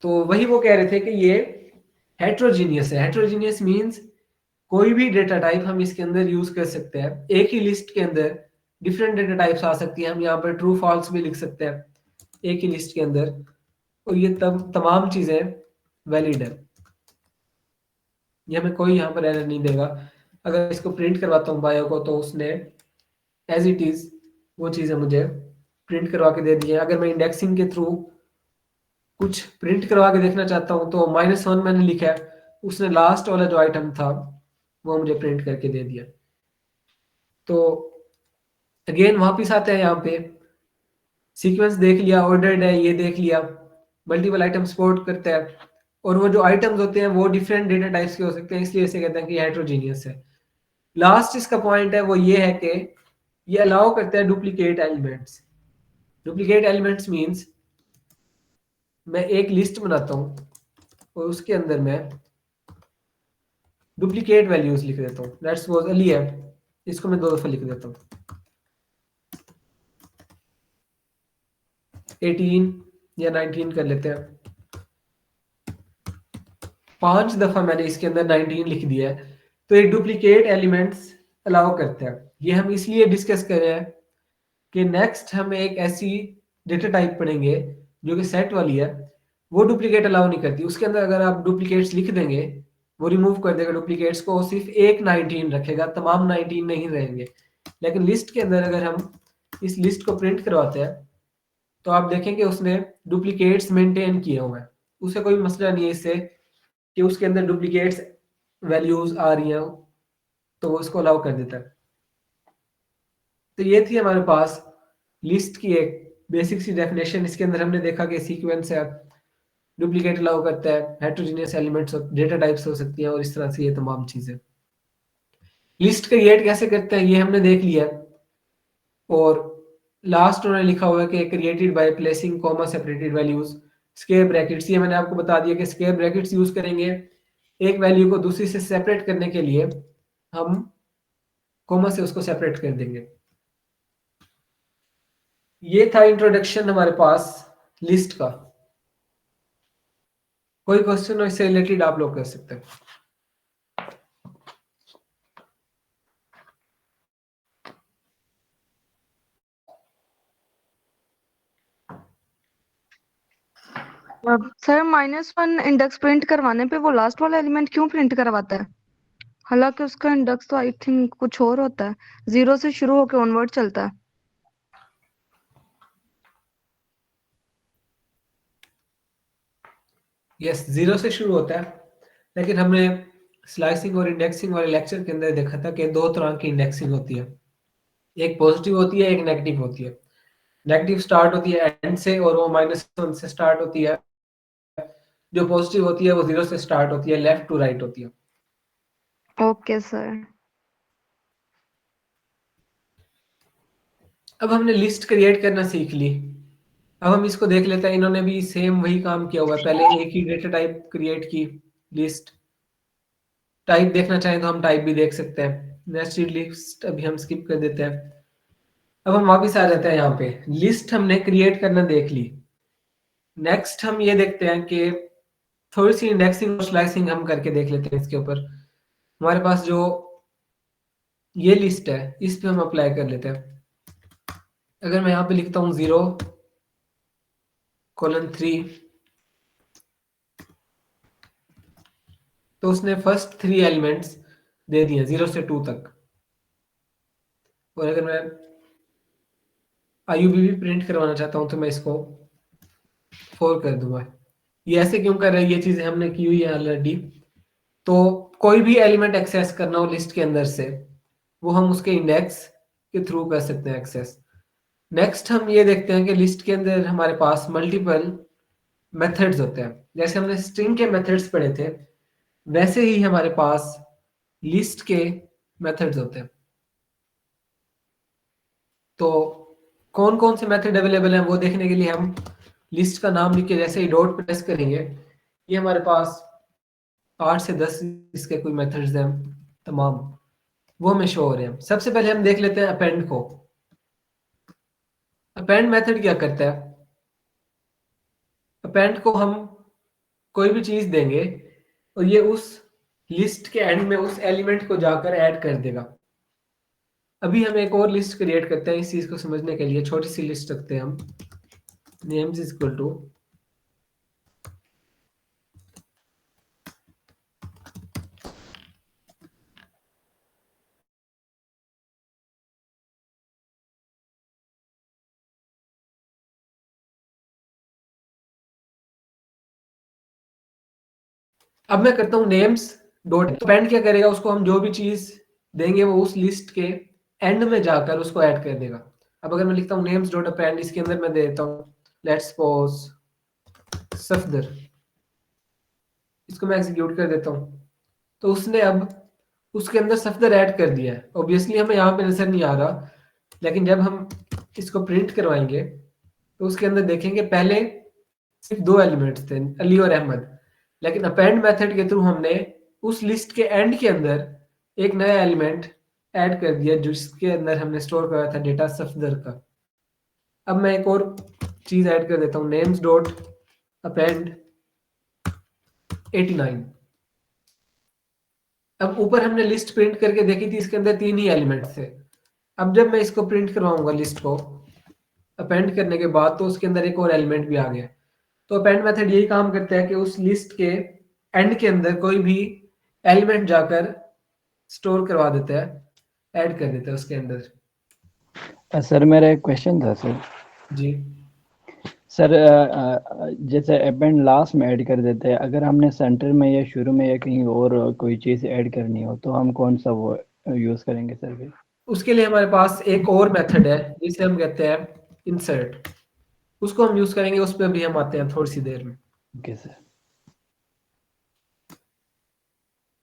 तो वही वो कह रहे थे कि ये हेट्रोजीनियस है। हेट्रोजीनियस मींस कोई भी डेटा टाइप हम इसके अंदर यूज कर सकते हैं। एक ही लिस्ट के अंदर डिफरेंट डेटा टाइप्स आ सकती हैं। हम यहाँ पर ट्रू फॉल्स भी लिख सकते हैं एक ही लिस्ट के अंदर, और ये तमाम चीजें वैलिड है। ये हमें कोई यहाँ पर एरर नहीं देगा। अगर इसको प्रिंट करवाता हूँ बायो को तो उसने एज इट इज वो चीजें मुझे प्रिंट करवा के दे दी है। अगर मैं इंडेक्सिंग के थ्रू कुछ प्रिंट करवा के देखना चाहता हूँ तो -1 मैंने लिखा है, उसने लास्ट वाला जो आइटम था वो मुझे प्रिंट करके दे दिया। तो अगेन वापिस आते हैं यहाँ पे, सीक्वेंस देख लिया, ऑर्डर्ड है ये देख लिया, मल्टीपल आइटम सपोर्ट करता है, और वो जो आइटम्स होते हैं वो डिफरेंट डेटा टाइप्स के हो सकते हैं, इसलिए इसे कहते हैं कि हेट्रोजीनियस है। लास्ट इसका पॉइंट है वो ये है कि ये अलाउ करता है duplicate elements. Duplicate elements means मैं एक लिस्ट बनाता हूँ और उसके अंदर मैं डुप्लीकेट वैल्यूज लिख देता हूँ। लेट्स सपोज अली है, इसको मैं 2 दफा लिख देता हूँ, 18 या 19 कर लेते हैं। 5 दफा मैंने इसके अंदर 19 लिख दिया है, तो ये डुप्लीकेट एलिमेंट्स अलाउ करते हैं। ये हम इसलिए डिस्कस कर रहे हैं कि नेक्स्ट हम एक ऐसी डेटा टाइप पढ़ेंगे जो कि सेट वाली है, वो डुप्लीकेट अलाउ नहीं करती। उसके अंदर अगर आप डुप्लीकेट्स लिख देंगे वो रिमूव कर देगा डुप्लीकेट्स को, सिर्फ एक 19 रखेगा, तमाम 19 नहीं रहेंगे। लेकिन लिस्ट के अंदर अगर हम इस लिस्ट को प्रिंट करवाते हैं तो आप देखेंगे उसने डुप्लीकेट्स मेंटेन किए हुए हैं। उसे कोई मसला नहीं है इससे कि उसके अंदर डुप्लीकेट्स वैल्यूज आ रही हैं, तो वो इसको अलाउ कर देता है। तो ये थी हमारे पास लिस्ट की एक बेसिक सी डेफिनेशन। इसके अंदर हमने देखा कि सीक्वेंस है, डुप्लीकेट अलाउ करता है, हेट्रोजीनियस एलिमेंट्स डेटा टाइप्स हो सकती हैं, और इस तरह से ये तमाम चीजें। लिस्ट क्रिएट कैसे करते हैं ये हमने देख लिया, और लास्ट उन्होंने लिखा हुआ है कि created by placing comma separated values square brackets. ये मैंने आपको बता दिया कि स्क्वायर ब्रैकेट्स यूज करेंगे एक वैल्यू को दूसरी से सेपरेट करने के लिए, हम कॉमा से उसको सेपरेट कर देंगे। ये था इंट्रोडक्शन हमारे पास लिस्ट का। कोई क्वेश्चन हो इससे रिलेटेड आप लोग कर सकते हैं। सर -1 इंडेक्स प्रिंट करवाने पे वो लास्ट वाला एलिमेंट क्यों प्रिंट करवाता है? हालांकि उसका इंडेक्स तो आई थिंक कुछ और होता है, 0 से शुरू होकर ऑनवर्ड चलता है। यस, 0 से शुरू होता है, लेकिन हमने स्लाइसिंग और इंडेक्सिंग वाले लेक्चर के अंदर देखा था कि दो तरह की इंडेक्सिंग होती है, एक पॉजिटिव होती है, एक नेगेटिव होती है। नेगेटिव स्टार्ट होती है एंड से और वो -1 से स्टार्ट होती है, जो पॉजिटिव होती है वो 0 से स्टार्ट होती है, लेफ्ट टू राइट होती है। Okay sir. अब हमने लिस्ट क्रिएट करना सीख ली। अब हम इसको देख लेते हैं, इन्होंने भी सेम वही काम किया हुआ है। पहले एक ही डेटा टाइप क्रिएट की, लिस्ट टाइप देखना चाहें तो हम टाइप भी देख सकते हैं। नेस्टेड लिस्ट अभी हम स्किप कर देते हैं। अब हम वापस आ जाते हैं यहाँ पे, लिस्ट हमने क्रिएट करना देख ली। नेक्स्ट हम ये देखते हैं कि थोड़ी सी इंडेक्सिंग और स्लाइसिंग हम करके देख लेते हैं इसके ऊपर। हमारे पास जो ये लिस्ट है इस पे हम अप्लाई कर लेते हैं। अगर मैं यहाँ पे लिखता हूँ 0:3, तो उसने फर्स्ट 3 एलिमेंट्स दे दिए 0 से 2 तक। और अगर मैं IUV भी प्रिंट करवाना चाहता हूँ तो मैं इसको 4 कर दूंगा। ये ऐसे क्यों कर रहे हैं, ये चीजें हमने की हुई है ऑलरेडी। तो कोई भी एलिमेंट एक्सेस करना हो लिस्ट के अंदर से, वो हम उसके इंडेक्स के थ्रू कर सकते हैं एक्सेस। नेक्स्ट हम ये देखते हैं कि लिस्ट के अंदर हमारे पास मल्टीपल मेथड्स होते हैं। जैसे हमने स्ट्रिंग के मेथड्स पढ़े थे, वैसे ही हमारे पास लिस्ट के मेथड्स होते हैं। तो कौन कौन से मेथड अवेलेबल हैं वो देखने के लिए हम लिस्ट का नाम लिख के जैसे ही डॉट प्रेस करेंगे, ये हमारे पास 8 से 10 इसके कोई मेथड्स हैं तमाम, वो हमें शो हो रहे हैं। सबसे पहले हम देख लेते हैं अपेंड को। अपेंड मेथड क्या करता है? अपेंड को हम कोई भी चीज देंगे और ये उस लिस्ट के एंड में उस एलिमेंट को जाकर ऐड कर देगा। अभी हम एक और लिस्ट क्रिएट करते हैं इस चीज को समझने के लिए। छोटी सी लिस्ट रखते हैं हम, नेम्स इज इक्वल टू अब मैं करता हूं नेम्स डॉट अपेंड। क्या करेगा? उसको हम जो भी चीज देंगे वो उस लिस्ट के एंड में जाकर उसको ऐड कर देगा। अब अगर मैं लिखता हूं नेम्स डॉट अपेंड, इसके अंदर मैं दे देता हूं लेट्स सपोज सफदर, इसको मैं एग्जीक्यूट कर देता हूं, तो उसने अब उसके अंदर सफदर ऐड कर दिया है। ऑब्वियसली हमें यहाँ पे नजर नहीं आ रहा, लेकिन जब हम इसको प्रिंट करवाएंगे तो उसके अंदर देखेंगे पहले सिर्फ 2 एलिमेंट्स थे, अली और अहमद, लेकिन अपेंड मेथड के थ्रू हमने उस लिस्ट के एंड के अंदर एक नया एलिमेंट ऐड कर दिया जिसके अंदर हमने स्टोर करा था डेटा सफदर का। अब मैं एक और चीज ऐड कर देता हूँ, नेम्स डॉट अपेंड 89। अब ऊपर हमने लिस्ट प्रिंट करके देखी थी, इसके अंदर 3 ही एलिमेंट थे। अब जब मैं इसको प्रिंट करवाऊंगा लिस्ट को अपेंड करने के बाद, तो उसके अंदर एक और एलिमेंट भी आ गया। तो अपेंड मेथड यही काम करता है कि उस लिस्ट के एंड के अंदर कोई भी एलिमेंट जाकर स्टोर करवा देता है, ऐड कर देता है उसके अंदर। सर मेरा एक क्वेश्चन था सर। जी सर जैसे अपेंड लास्ट में ऐड कर देते हैं, अगर हमने सेंटर में या शुरू में या कहीं और कोई चीज़ ऐड करनी हो तो हम कौन सा वो यूज़ करेंगे सर फिर? उसके लिए हमारे पास एक और मेथड है जिसे हम कहते हैं इंसर्ट, उसको हम यूज करेंगे, उस पर भी हम आते हैं थोड़ी सी देर में। Okay sir.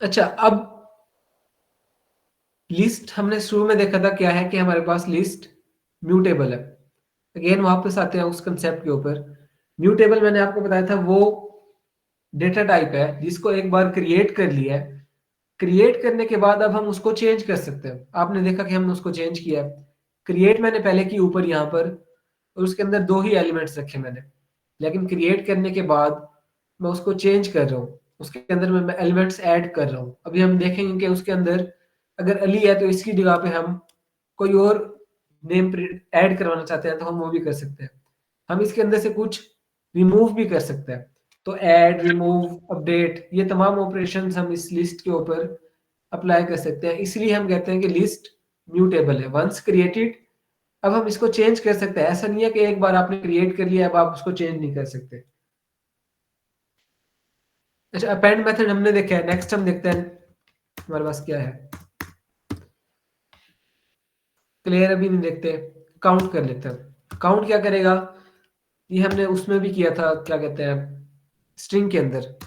अच्छा, अब लिस्ट हमने शुरू में देखा था क्या है कि हमारे पास लिस्ट म्यूटेबल है। अगेन वापस आते हैं उस कंसेप्ट के ऊपर। म्यूटेबल मैंने आपको बताया था वो डेटा टाइप है जिसको एक बार क्रिएट कर लिया है, क्रिएट करने के बाद अब हम उसको चेंज कर सकते हैं। आपने देखा कि हमने उसको चेंज किया। क्रिएट मैंने पहले की ऊपर यहाँ पर, और उसके अंदर 2 ही एलिमेंट्स रखे मैंने, लेकिन क्रिएट करने के बाद मैं उसको चेंज कर रहा हूँ, उसके अंदर मैं एलिमेंट्स ऐड कर रहा हूँ। अभी हम देखेंगे कि उसके अंदर अगर अली है तो इसकी जगह पे हम कोई और नेम ऐड करवाना चाहते हैं तो हम वो भी कर सकते हैं। हम इसके अंदर से कुछ रिमूव भी कर सकते हैं। तो ऐड, रिमूव, अपडेट, ये तमाम ऑपरेशंस हम इस लिस्ट के ऊपर अप्लाई कर सकते हैं। इसलिए हम कहते हैं कि लिस्ट म्यूटेबल है, वंस क्रिएटेड। अब हम इसको चेंज कर सकते हैं, ऐसा नहीं है कि एक बार आपने क्रिएट कर लिया अब आप उसको चेंज नहीं कर सकते। अच्छा, अपेंड मेथड हमने देखा है। नेक्स्ट हम देखते हैं हमारे पास क्या है। क्लियर अभी नहीं देखते, काउंट कर लेते हैं। काउंट क्या करेगा, ये हमने उसमें भी किया था, क्या कहते हैं, स्ट्रिंग के अंदर।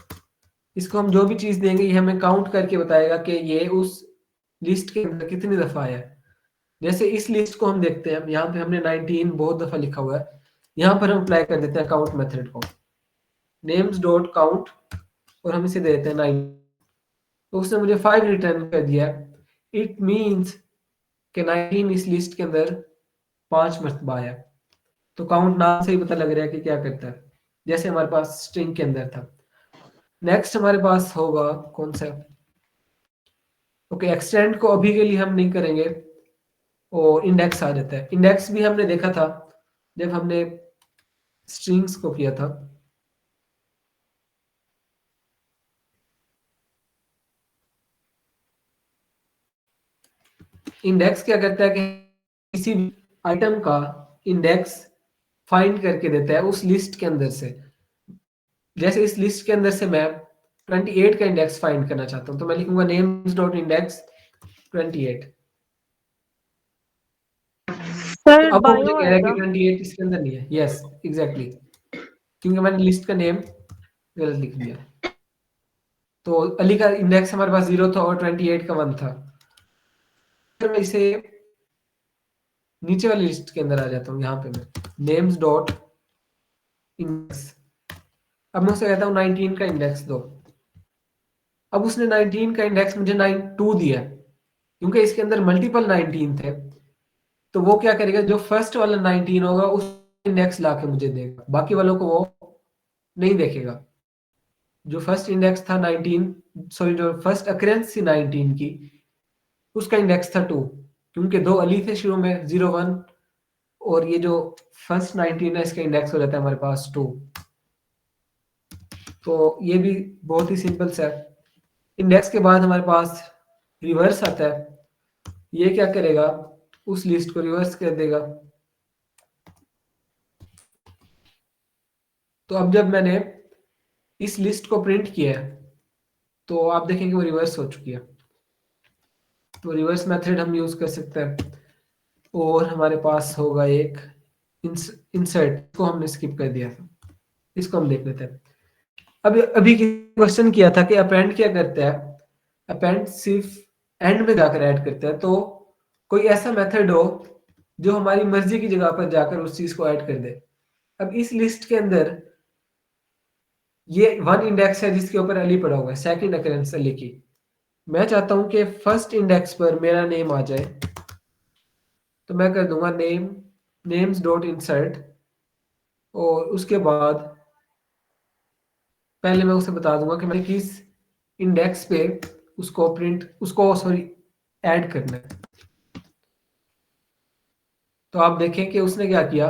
इसको हम जो भी चीज देंगे ये हमें काउंट करके बताएगा कि ये उस लिस्ट के अंदर कितनी दफा आया है। जैसे इस लिस्ट को हम देखते हैं, यहाँ पे हमने 19 बहुत दफा लिखा हुआ है। यहाँ पर हम अप्लाई कर देते हैं काउंट मेथड को, नेम्स डॉट काउंट, और हम इसे दे देते हैं 9। तो उसने मुझे 5 रिटर्न कर दिया। इट मीन्स कि 19 इस लिस्ट के अंदर 5 मरतबा आया। तो काउंट नाम से ही पता लग रहा है कि क्या करता है, जैसे हमारे पास स्ट्रिंग के अंदर था। नेक्स्ट हमारे पास होगा कौन सा, ओके, एक्सटेंड को अभी के लिए हम नहीं करेंगे, और इंडेक्स आ जाता है। इंडेक्स भी हमने देखा था जब हमने स्ट्रिंग्स को किया था। इंडेक्स क्या करता है कि किसी भी आइटम का इंडेक्स फाइंड करके देता है उस लिस्ट के अंदर से। जैसे इस लिस्ट के अंदर से मैं 28 का इंडेक्स फाइंड करना चाहता हूं, तो मैं लिखूंगा नेम्स डॉट इंडेक्स 28। तो सर अब वो मुझे बायो कह रहा है कि आएगा। 28 इसके अंदर नहीं है। यस एग्जैक्टली, क्योंकि मैंने लिस्ट का नेम गलत लिख दिया। तो अली का इंडेक्स हमारे पास 0 था और 28 का 1 था। फिर मैं इसे नीचे वाली लिस्ट के अंदर आ जाता हूँ, यहाँ पे मैं नेम्स डॉट इंडेक्स, अब मैं उसे कहता हूँ 19 का इंडेक्स दो। अब उसने 19 का इंडेक्स मुझे 2 दिया, क्योंकि इसके अंदर मल्टीपल 19 थे। तो वो क्या करेगा, जो फर्स्ट वाला 19 होगा उस इंडेक्स ला के मुझे देगा, बाकी वालों को वो नहीं देखेगा। जो फर्स्ट इंडेक्स था 19, सॉरी जो फर्स्ट अकरेंस थी 19 की, उसका इंडेक्स था 2, क्योंकि 2 अली थे शुरू में 0 1, और ये जो फर्स्ट 19 है इसका इंडेक्स हो जाता है हमारे पास 2। तो ये भी बहुत ही सिंपल सा है। इंडेक्स के बाद हमारे पास रिवर्स आता है। ये क्या करेगा, उस लिस्ट को रिवर्स कर देगा। तो अब जब मैंने इस लिस्ट को प्रिंट किया है तो आप देखेंगे वो रिवर्स हो चुकी है। तो रिवर्स मेथड हम यूज कर सकते हैं। और हमारे पास होगा एक इंसर्ट, को हमने स्किप कर दिया था, इसको हम देख लेते हैं। अभी क्वेश्चन किया था कि अपेंड क्या करता है। अपेंड सिर्फ एंड में जाकर ऐड करता है। तो कोई ऐसा मेथड हो जो हमारी मर्जी की जगह पर जाकर उस चीज को ऐड कर दे। अब इस लिस्ट के अंदर ये 1 इंडेक्स है जिसके ऊपर अली पड़ा हुआ है, सेकंड अकरेंस अली की। मैं चाहता हूं कि फर्स्ट इंडेक्स पर मेरा नेम आ जाए, तो मैं कर दूंगा नेम्स डॉट इंसर्ट, और उसके बाद पहले मैं उसे बता दूंगा कि मैं किस इंडेक्स पे उसको सॉरी ऐड करना है। तो आप देखें कि उसने क्या किया,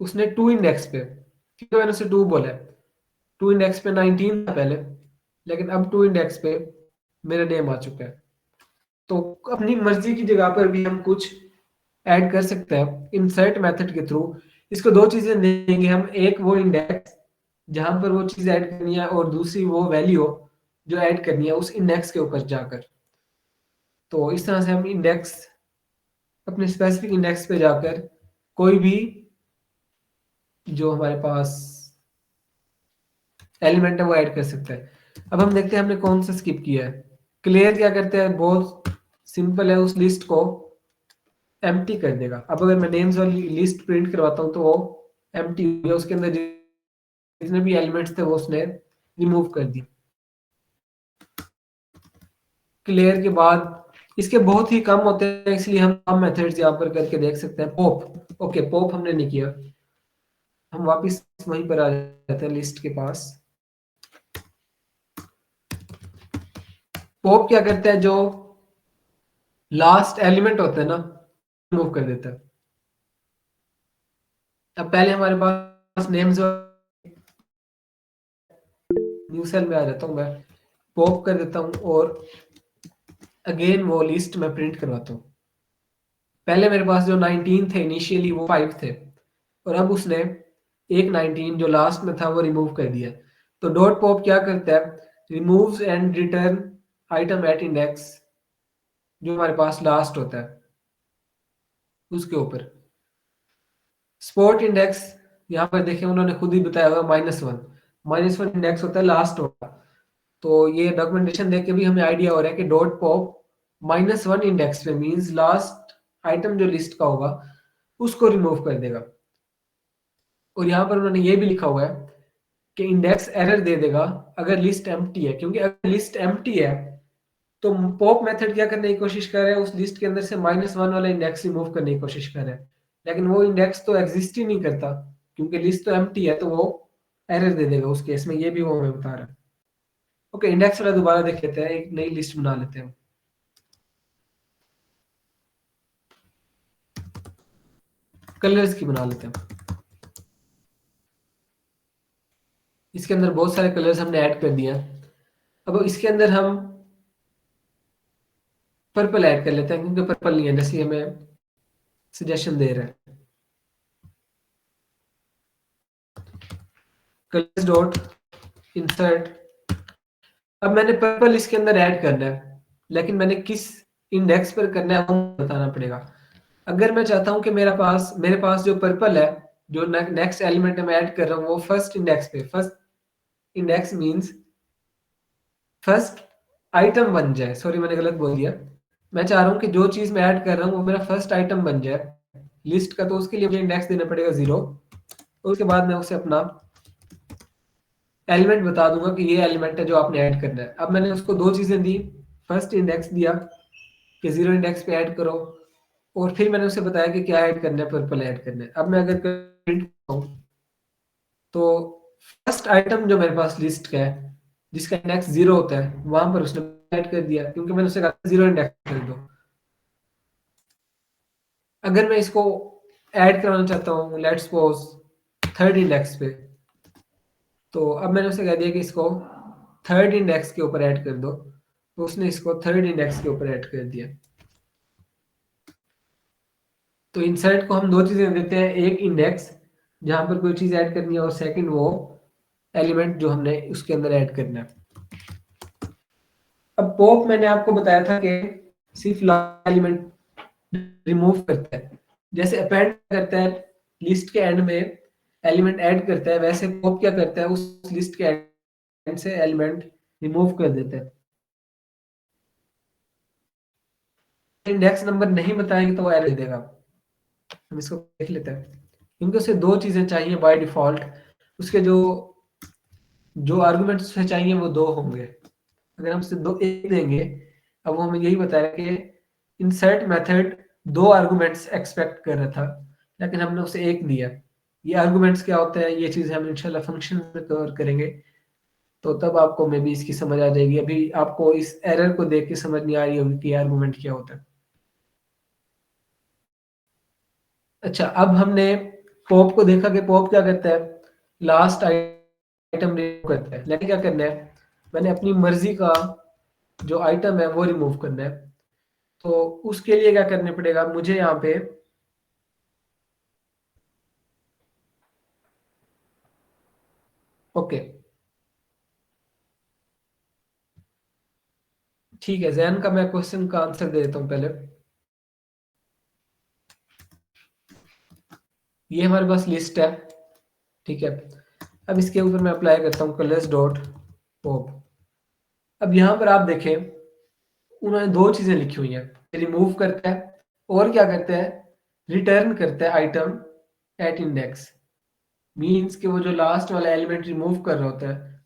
उसने 2 इंडेक्स पे, क्योंकि मैंने उसे 2 बोला है, 2 इंडेक्स पे 19 था पहले, लेकिन अब 2 इंडेक्स पे मेरा नेम आ चुका है। तो अपनी मर्जी की जगह पर भी हम कुछ ऐड कर सकते हैं इंसर्ट मेथड के थ्रू। इसको 2 चीजें देंगे हम, एक वो इंडेक्स जहां पर वो चीज ऐड करनी है, और दूसरी वो वैल्यू जो ऐड करनी है उस इंडेक्स के ऊपर जाकर। तो इस तरह से हम इंडेक्स, अपने स्पेसिफिक इंडेक्स पे जाकर कोई भी जो हमारे पास एलिमेंट है वो ऐड कर सकते हैं। अब हम देखते हैं हमने कौन सा स्किप किया है। क्लियर क्या करते हैं, बहुत सिंपल है, उस लिस्ट को एम्प्टी कर देगा। अब अगर मैं नेम्स वाली लिस्ट प्रिंट करवाता हूं तो वो एम्प्टी हो गया, उसके अंदर जितने भी एलिमेंट्स थे वो उसने रिमूव कर दिए। क्लियर के बाद इसके बहुत ही कम होते हैं, इसलिए हम कम मेथड्स यहाँ पर करके देख सकते हैं। पॉप, ओके पॉप हमने नहीं किया, हम वापस वहीं पर आ जाते हैं लिस्ट के पास। पॉप क्या करता है, जो लास्ट एलिमेंट होता है ना, रिमूव कर देता है। अब पहले हमारे पास नेम्स, न्यू सेल में आ जाता हूं मैं, पॉप कर देता हूं और अगेन वो लिस्ट मैं प्रिंट करवाता हूँ। पहले मेरे पास जो 19 थे इनिशियली वो 5 थे, और अब उसने एक 19 जो लास्ट में था वो रिमूव कर दिया। तो डॉट पॉप क्या करता है, removes and return item at index जो हमारे पास लास्ट होता है उसके ऊपर। स्पोर्ट इंडेक्स यहाँ पर देखें उन्होंने खुद ही बताया हुआ -1 इंडेक्स होता है लास्ट होगा। तो ये डॉक्यूमेंटेशन देख के भी हमें आइडिया हो रहा है कि डॉट पॉप -1 इंडेक्स पे मींस लास्ट आइटम जो लिस्ट का होगा उसको रिमूव कर देगा। और यहाँ पर उन्होंने ये भी लिखा हुआ है कि इंडेक्स एरर दे देगा अगर लिस्ट एम्प्टी है, क्योंकि अगर लिस्ट एम्प्टी है तो पॉप मेथड क्या करने की कोशिश कर रहा है, उस लिस्ट के अंदर से -1 वाला इंडेक्स रिमूव करने की कोशिश कर रहा है, लेकिन वो इंडेक्स तो एग्जिस्ट ही नहीं करता क्योंकि लिस्ट तो एम्प्टी है, तो वो एरर दे देगा उस केस में। ये भी वो हमें बता रहा है। ओके, इंडेक्स वाला दोबारा देख लेते हैं, एक नई लिस्ट बना लेते हैं। कलर्स की बना लेते हैं। इसके अंदर बहुत सारे कलर्स हमने ऐड कर दिया। अब इसके अंदर हम पर्पल ऐड कर लेते हैं क्योंकि पर्पल नहीं है जैसे हमें सजेशन दे रहा है। Colours dot insert. अब मैंने पर्पल इसके अंदर ऐड करना है, लेकिन मैंने किस इंडेक्स पर करना है वो बताना पड़ेगा। अगर मैं चाहता हूं कि मेरे पास जो पर्पल है जो नेक्स्ट एलिमेंट मैं ऐड कर रहा हूँ वो फर्स्ट इंडेक्स पे, first index means first item बन जाए। सॉरी मैंने गलत बोल दिया। मैं चाह रहा हूँ कि जो चीज मैं ऐड कर रहा हूँ वो मेरा फर्स्ट आइटम बन जाए लिस्ट का, तो उसके लिए मुझे इंडेक्स देना पड़ेगा 0। उसके बाद मैं उसे अपना एलिमेंट बता दूंगा कि ये एलिमेंट है जो आपने ऐड करना है। अब मैंने उसको दो चीजें दी, फर्स्ट इंडेक्स दिया कि 0 इंडेक्स पे ऐड करो, और फिर मैंने उसे बताया कि क्या ऐड करना है, पर्पल ऐड करना है। अब मैं अगर प्रिंट करूं तो फर्स्ट आइटम जो मेरे पास लिस्ट का है जिसका इंडेक्स 0 होता है वहां पर उसने ऐड कर दिया क्योंकि मैंने उसे कहा 0 इंडेक्स कर दो। अगर मैं इसको ऐड कराना चाहता हूँ लेट्स सपोज थर्ड इंडेक्स पे, तो अब मैंने उसे कह दिया कि इसको थर्ड इंडेक्स के ऊपर ऐड कर दो, तो उसने इसको थर्ड इंडेक्स के ऊपर ऐड कर दिया। तो इंसर्ट को हम दो चीजें देते हैं, एक इंडेक्स जहां पर कोई चीज ऐड करनी है, और सेकंड वो एलिमेंट जो हमने उसके अंदर ऐड करना है। अब पॉप मैंने आपको बताया था कि सिर्फ एलिमेंट रिमूव करता है, जैसे अपेंड करता है लिस्ट के एंड में एलिमेंट ऐड करता है, वैसे पॉप क्या करता है उस लिस्ट के एंड से एलिमेंट रिमूव कर देता है। इंडेक्स नंबर नहीं बताएंगे तो वो एरर देगा। हम इसको देख लेते हैं क्योंकि उसे दो चीजें चाहिए बाय डिफॉल्ट, उसके जो जो आर्गुमेंट्स चाहिए वो दो होंगे। अगर हम उसे दो एक देंगे, अब वो हमें यही बताया कि इंसर्ट मेथड दो आर्गुमेंट्स एक्सपेक्ट कर रहा था लेकिन हमने उसे एक दिया। ये आर्गुमेंट्स क्या होते हैं ये चीजें हम इंशाल्लाह फंक्शन में कवर करेंगे, तो तब आपको मे बी इसकी समझ आ जाएगी। अभी आपको इस एरर को देख के समझ नहीं आ रही होगी कि आर्गुमेंट क्या होता है। अच्छा, अब हमने पॉप को देखा कि पॉप क्या करता है, लास्ट आइटम रिमूव करता है, लेकिन क्या करना है मैंने अपनी मर्जी का जो आइटम है वो रिमूव करना है। तो उसके लिए क्या करने पड़ेगा मुझे यहाँ पे ओके ठीक है, जैन का मैं क्वेश्चन का आंसर दे देता हूँ पहले। ये हमारे पास लिस्ट है, ठीक है। अब इसके ऊपर मैं अप्लाई करता हूँ कलर्स डॉट पॉप। अब यहाँ पर आप देखें उन्होंने दो चीजें लिखी हुई हैं, रिमूव करता है और क्या करता है रिटर्न करता है आइटम एट इंडेक्स। मींस कि वो जो लास्ट वाला एलिमेंट रिमूव कर रहा होता है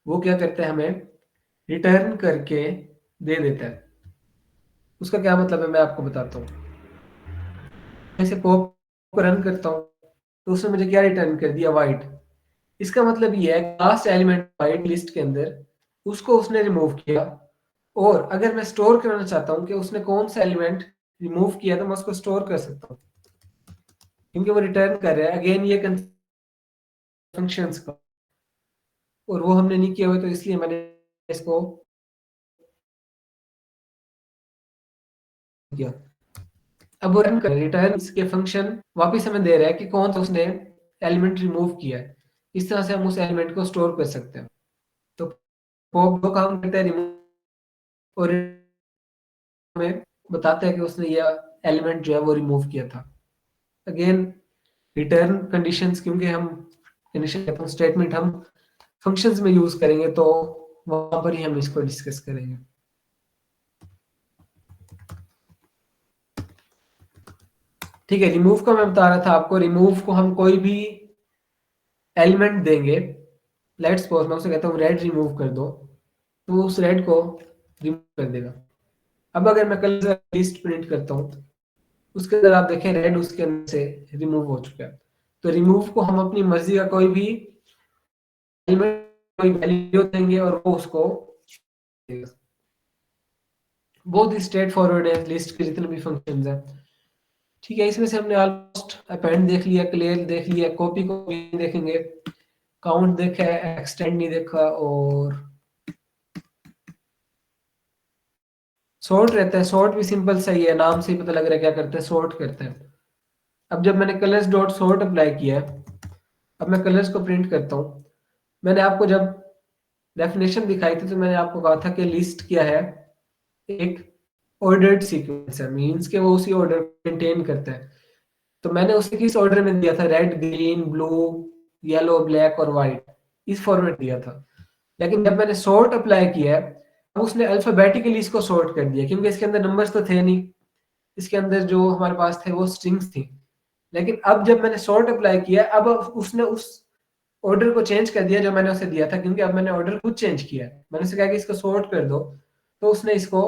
वो क्या करता है हमें रिटर्न करके दे देता है। उसका क्या मतलब है मैं आपको बताता हूँ। ऐसे पॉप को रन करता हूँ तो उसने मुझे क्या रिटर्न कर दिया, वाइट। इसका मतलब ये है लास्ट एलिमेंट वाइट लिस्ट के अंदर उसको उसने रिमूव किया, और अगर मैं स्टोर करना चाहता हूँ कि उसने कौन सा एलिमेंट रिमूव किया तो मैं उसको स्टोर कर सकता हूँ क्योंकि वो रिटर्न कर रहा है अगेन ये फंक्शंस का, और वो हमने नहीं किया हुआ तो इसलिए मैंने इसको किया। अब वो रन कर रिटर्न के फंक्शन वापस हमें दे रहा है कि कौन सा उसने एलिमेंट रिमूव किया है। इस तरह से हम उस एलिमेंट को स्टोर कर सकते हैं। तो पॉप दो काम करता है रिमूव और हमें बताता है कि उसने ये एलिमेंट जो है वो रिमूव किया था। अगेन रिटर्न कंडीशंस, क्योंकि हम कंडीशन स्टेटमेंट हम फंक्शंस में यूज करेंगे तो वहां पर ही हम इसको डिस्कस करेंगे। ठीक है, रिमूव का मैं बता रहा था आपको। रिमूव को हम कोई भी एलिमेंट देंगे, लेट्स सपोज मैं उसे कहता हूँ रेड रिमूव कर दो, तो उस रेड को रिमूव कर देगा। अब अगर मैं कल लिस्ट प्रिंट करता हूँ, उसके अंदर आप देखें रेड उसके अंदर से रिमूव हो चुका है। तो रिमूव को हम अपनी मर्जी का कोई भी एलिमेंट कोई वैल्यू देंगे और वो उसको देगा। बहुत ही स्ट्रेट फॉरवर्ड है लिस्ट के जितने भी फंक्शंस हैं। ठीक है, इसमें से हमने ऑलमोस्ट अपेंड देख लिया, क्लियर देख लिया, कॉपी को भी देखेंगे, काउंट देखा है, एक्सटेंड नहीं देखा, और सॉर्ट रहता है। सॉर्ट भी सिंपल सही है, नाम से ही पता लग रहा है क्या करता है, सॉर्ट करता है। अब जब मैंने कलर्स डॉट सॉर्ट अप्लाई किया है, अब मैं कलर्स को प्रिंट करता हूँ। मैंने आपको जब डेफिनेशन दिखाई थी तो मैंने आपको कहा था कि लिस्ट क्या है, एक ऑर्डर्ड सीक्वेंस है, मींस के वो उसी ऑर्डर मेंटेन करता है। तो मैंने उसे किस ऑर्डर में दिया था, red green blue yellow black और व्हाइट, इस फॉर्मेट दिया था। लेकिन जब मैंने सॉर्ट अप्लाई किया है, अब उसने अल्फाबेटिकली इसको सॉर्ट कर दिया, क्योंकि इसके अंदर नंबर्स तो थे नहीं, इसके अंदर जो हमारे पास थे वो स्ट्रिंग्स थी। लेकिन अब जब मैंने सॉर्ट अप्लाई किया, अब उसने उस ऑर्डर को चेंज कर दिया जो मैंने उसे दिया था, क्योंकि अब मैंने ऑर्डर खुद चेंज किया है। मैंने उसे कहा कि इसको सॉर्ट कर दो, तो उसने इसको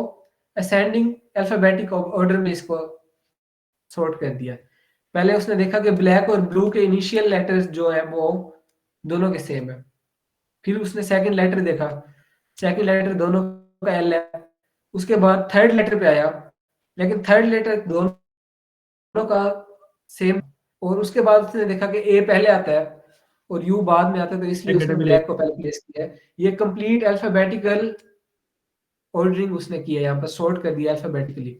असेंडिंग अल्फाबेटिक ऑर्डर में इसको सॉर्ट कर दिया। पहले उसने देखा कि ब्लैक और ब्लू के इनिशियल लेटर्स जो है वो दोनों के सेम है। फिर उसने सेकंड लेटर देखा, सेकंड लेटर दोनों का एल है। उसके बाद थर्ड लेटर पे आया, लेकिन थर्ड लेटर दोनों का सेम। और उसके बाद उसने देखा कि ए पहले आता है और यू बाद में आता है, तो इसलिए उसने ब्लैक को पहले प्लेस किया है। ये कंप्लीट अल्फाबेटिकल ऑर्डरिंग उसने किया है, यहाँ पर सॉर्ट कर दिया अल्फाबेटिकली।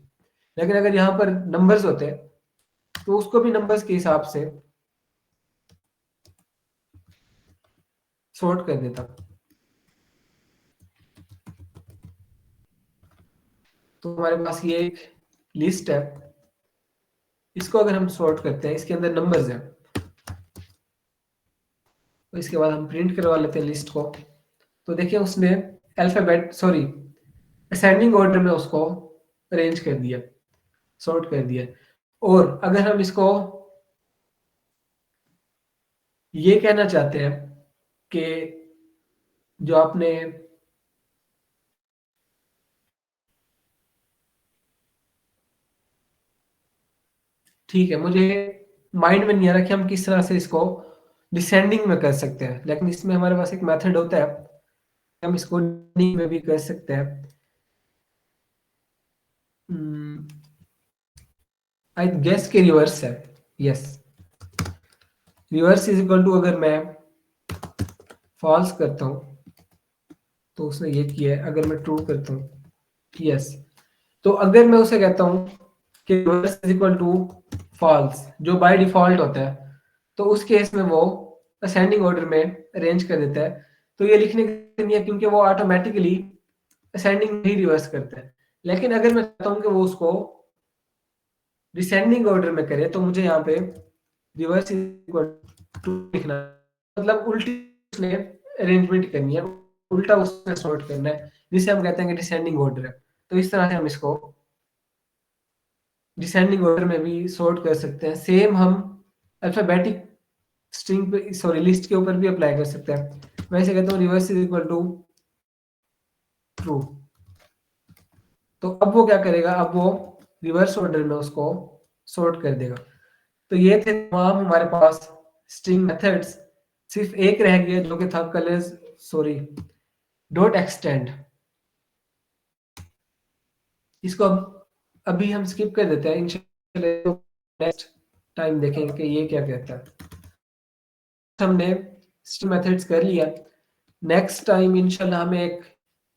लेकिन अगर यहाँ पर नंबर्स होते तो उसको भी नंबर्स के हिसाब से सॉर्ट कर देता। तो हमारे पास ये एक लिस्ट है, इसको अगर हम सॉर्ट करते हैं, इसके अंदर नंबर्स हैं, तो इसके बाद हम प्रिंट करवा लेते हैं लिस्ट को। तो देखिए उसने असेंडिंग ऑर्डर में उसको अरेंज कर दिया, सॉर्ट कर दिया। और अगर हम इसको ये कहना चाहते हैं कि जो आपने ठीक है, मुझे माइंड में नहीं आ रहा कि हम किस तरह से इसको डिसेंडिंग में कर सकते हैं, लेकिन इसमें हमारे पास एक मेथड होता है, हम इसको डिसेंडिंग में भी कर सकते हैं। आई गेस के रिवर्स है, yes. Reverse is equal to, अगर मैं फॉल्स करता हूं तो उसने ये किया है, अगर मैं ट्रू करता हूं, यस। तो अगर मैं उसे कहता हूं कि reverse is equal to false, जो बाय डिफॉल्ट होता है, तो उस केस में वो असेंडिंग ऑर्डर में अरेंज कर देता है। तो ये लिखने की नहीं है, क्योंकि वो ऑटोमेटिकली असेंडिंग ही रिवर्स करता है। लेकिन अगर मैं चाहता हूं कि वो उसको डिसेंडिंग ऑर्डर में करे, तो मुझे यहाँ पे रिवर्स इक्वल टू लिखना, मतलब उल्टी उसने अरेंजमेंट करनी है, उल्टा उसने सॉर्ट करना है, जिसे हम कहते हैं कि डिसेंडिंग ऑर्डर है। तो इस तरह से हम इसको डिसेंडिंग ऑर्डर में भी सॉर्ट कर सकते हैं। सेम हम अल्फाबेटिक स्ट्रिंग पे, सॉरी, लिस्ट के ऊपर भी अप्लाई कर सकते हैं। मैं इसे कहता हूँ reverse is equal to true. तो अब वो क्या करेगा, अब वो रिवर्स ऑर्डर में उसको सॉर्ट कर देगा। तो ये थे तमाम हमारे पास स्ट्रिंग मेथड्स। सिर्फ एक रह गया जो कि था कलर्स, सॉरी, डॉट एक्सटेंड। इसको अभी हम स्किप कर देते हैं, इंशाल्लाह नेक्स्ट टाइम देखेंगे कि ये क्या कहता है। हमने स्ट्रिंग मेथड्स कर लिया। नेक्स्ट टाइम इंशाल्लाह हम एक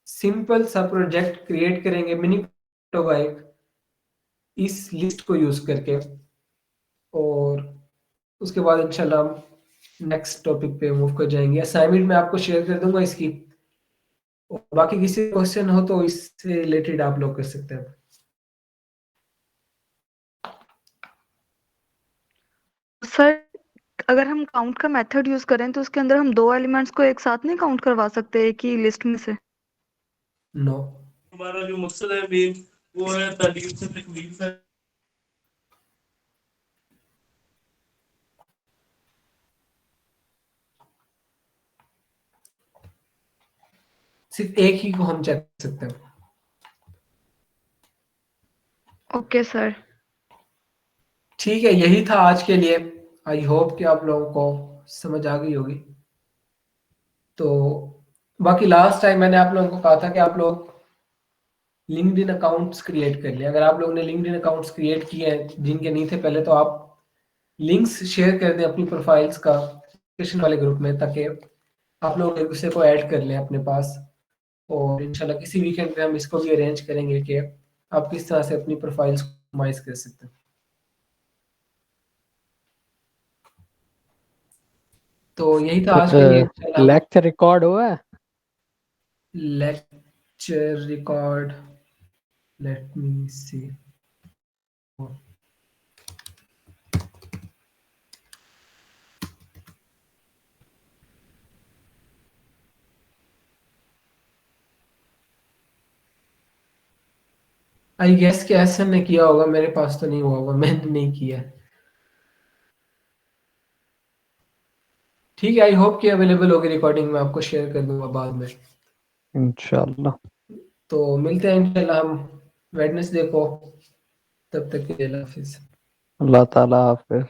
सिंपल सा प्रोजेक्ट क्रिएट करेंगे, मिनी होगा एक, इस लिस्ट को यूज करके, और उसके बाद इंशाल्लाह हम नेक्स्ट टॉपिक पे मूव कर जाएंगे। असाइनमेंट मैं आपको शेयर कर दूंगा इसकी, और बाकी किसी क्वेश्चन हो तो इससे रिलेटेड आप लोग कर सकते हैं। सर अगर हम काउंट का मेथड यूज करें तो उसके अंदर हम 2 एलिमेंट्स को एक साथ नहीं काउंट करवा सकते एक ही लिस्ट में से? नो, हमारा जो मकसद है मेन वो है तालीम से तकमील है। सिर्फ एक ही को हम चेक कर सकते हैं। Okay sir. ठीक है, यही था आज के लिए। आई होप कि आप लोगों को समझ आ गई होगी। तो बाकी लास्ट टाइम मैंने आप लोगों को कहा था कि आप लोग लिंक्डइन अकाउंट्स क्रिएट कर लें। अगर आप लोगों ने लिंक्डइन अकाउंट्स क्रिएट किए हैं जिनके नहीं थे पहले, तो आप लिंक्स शेयर कर दें अपनी प्रोफाइल्स का डिस्कशन वाले ग्रुप में, ताकि आप लोग एक दूसरे को ऐड कर लें अपने पास। और इंशाल्लाह किसी वीकेंड पे हम इसको भी अरेंज करेंगे कि आप किस तरह से अपनी प्रोफाइल्स कस्टमाइज कर सकते हैं। तो यही था आज के लिए। इंशाल्लाह लेक्चर रिकॉर्ड हुआ है? Lecture record, let me see. I guess कि एहसन ने किया होगा, मेरे पास तो नहीं हुआ होगा, मैंने नहीं किया। ठीक है, आई होप कि अवेलेबल होगी रिकॉर्डिंग, मैं आपको शेयर कर दूंगा बाद में। इंशाल्लाह। तो मिलते हैं इंशाल्लाह हम वेडनेसडे को। तब तक के लिए अल्लाह हाफिज। अल्लाह ताला हाफिज।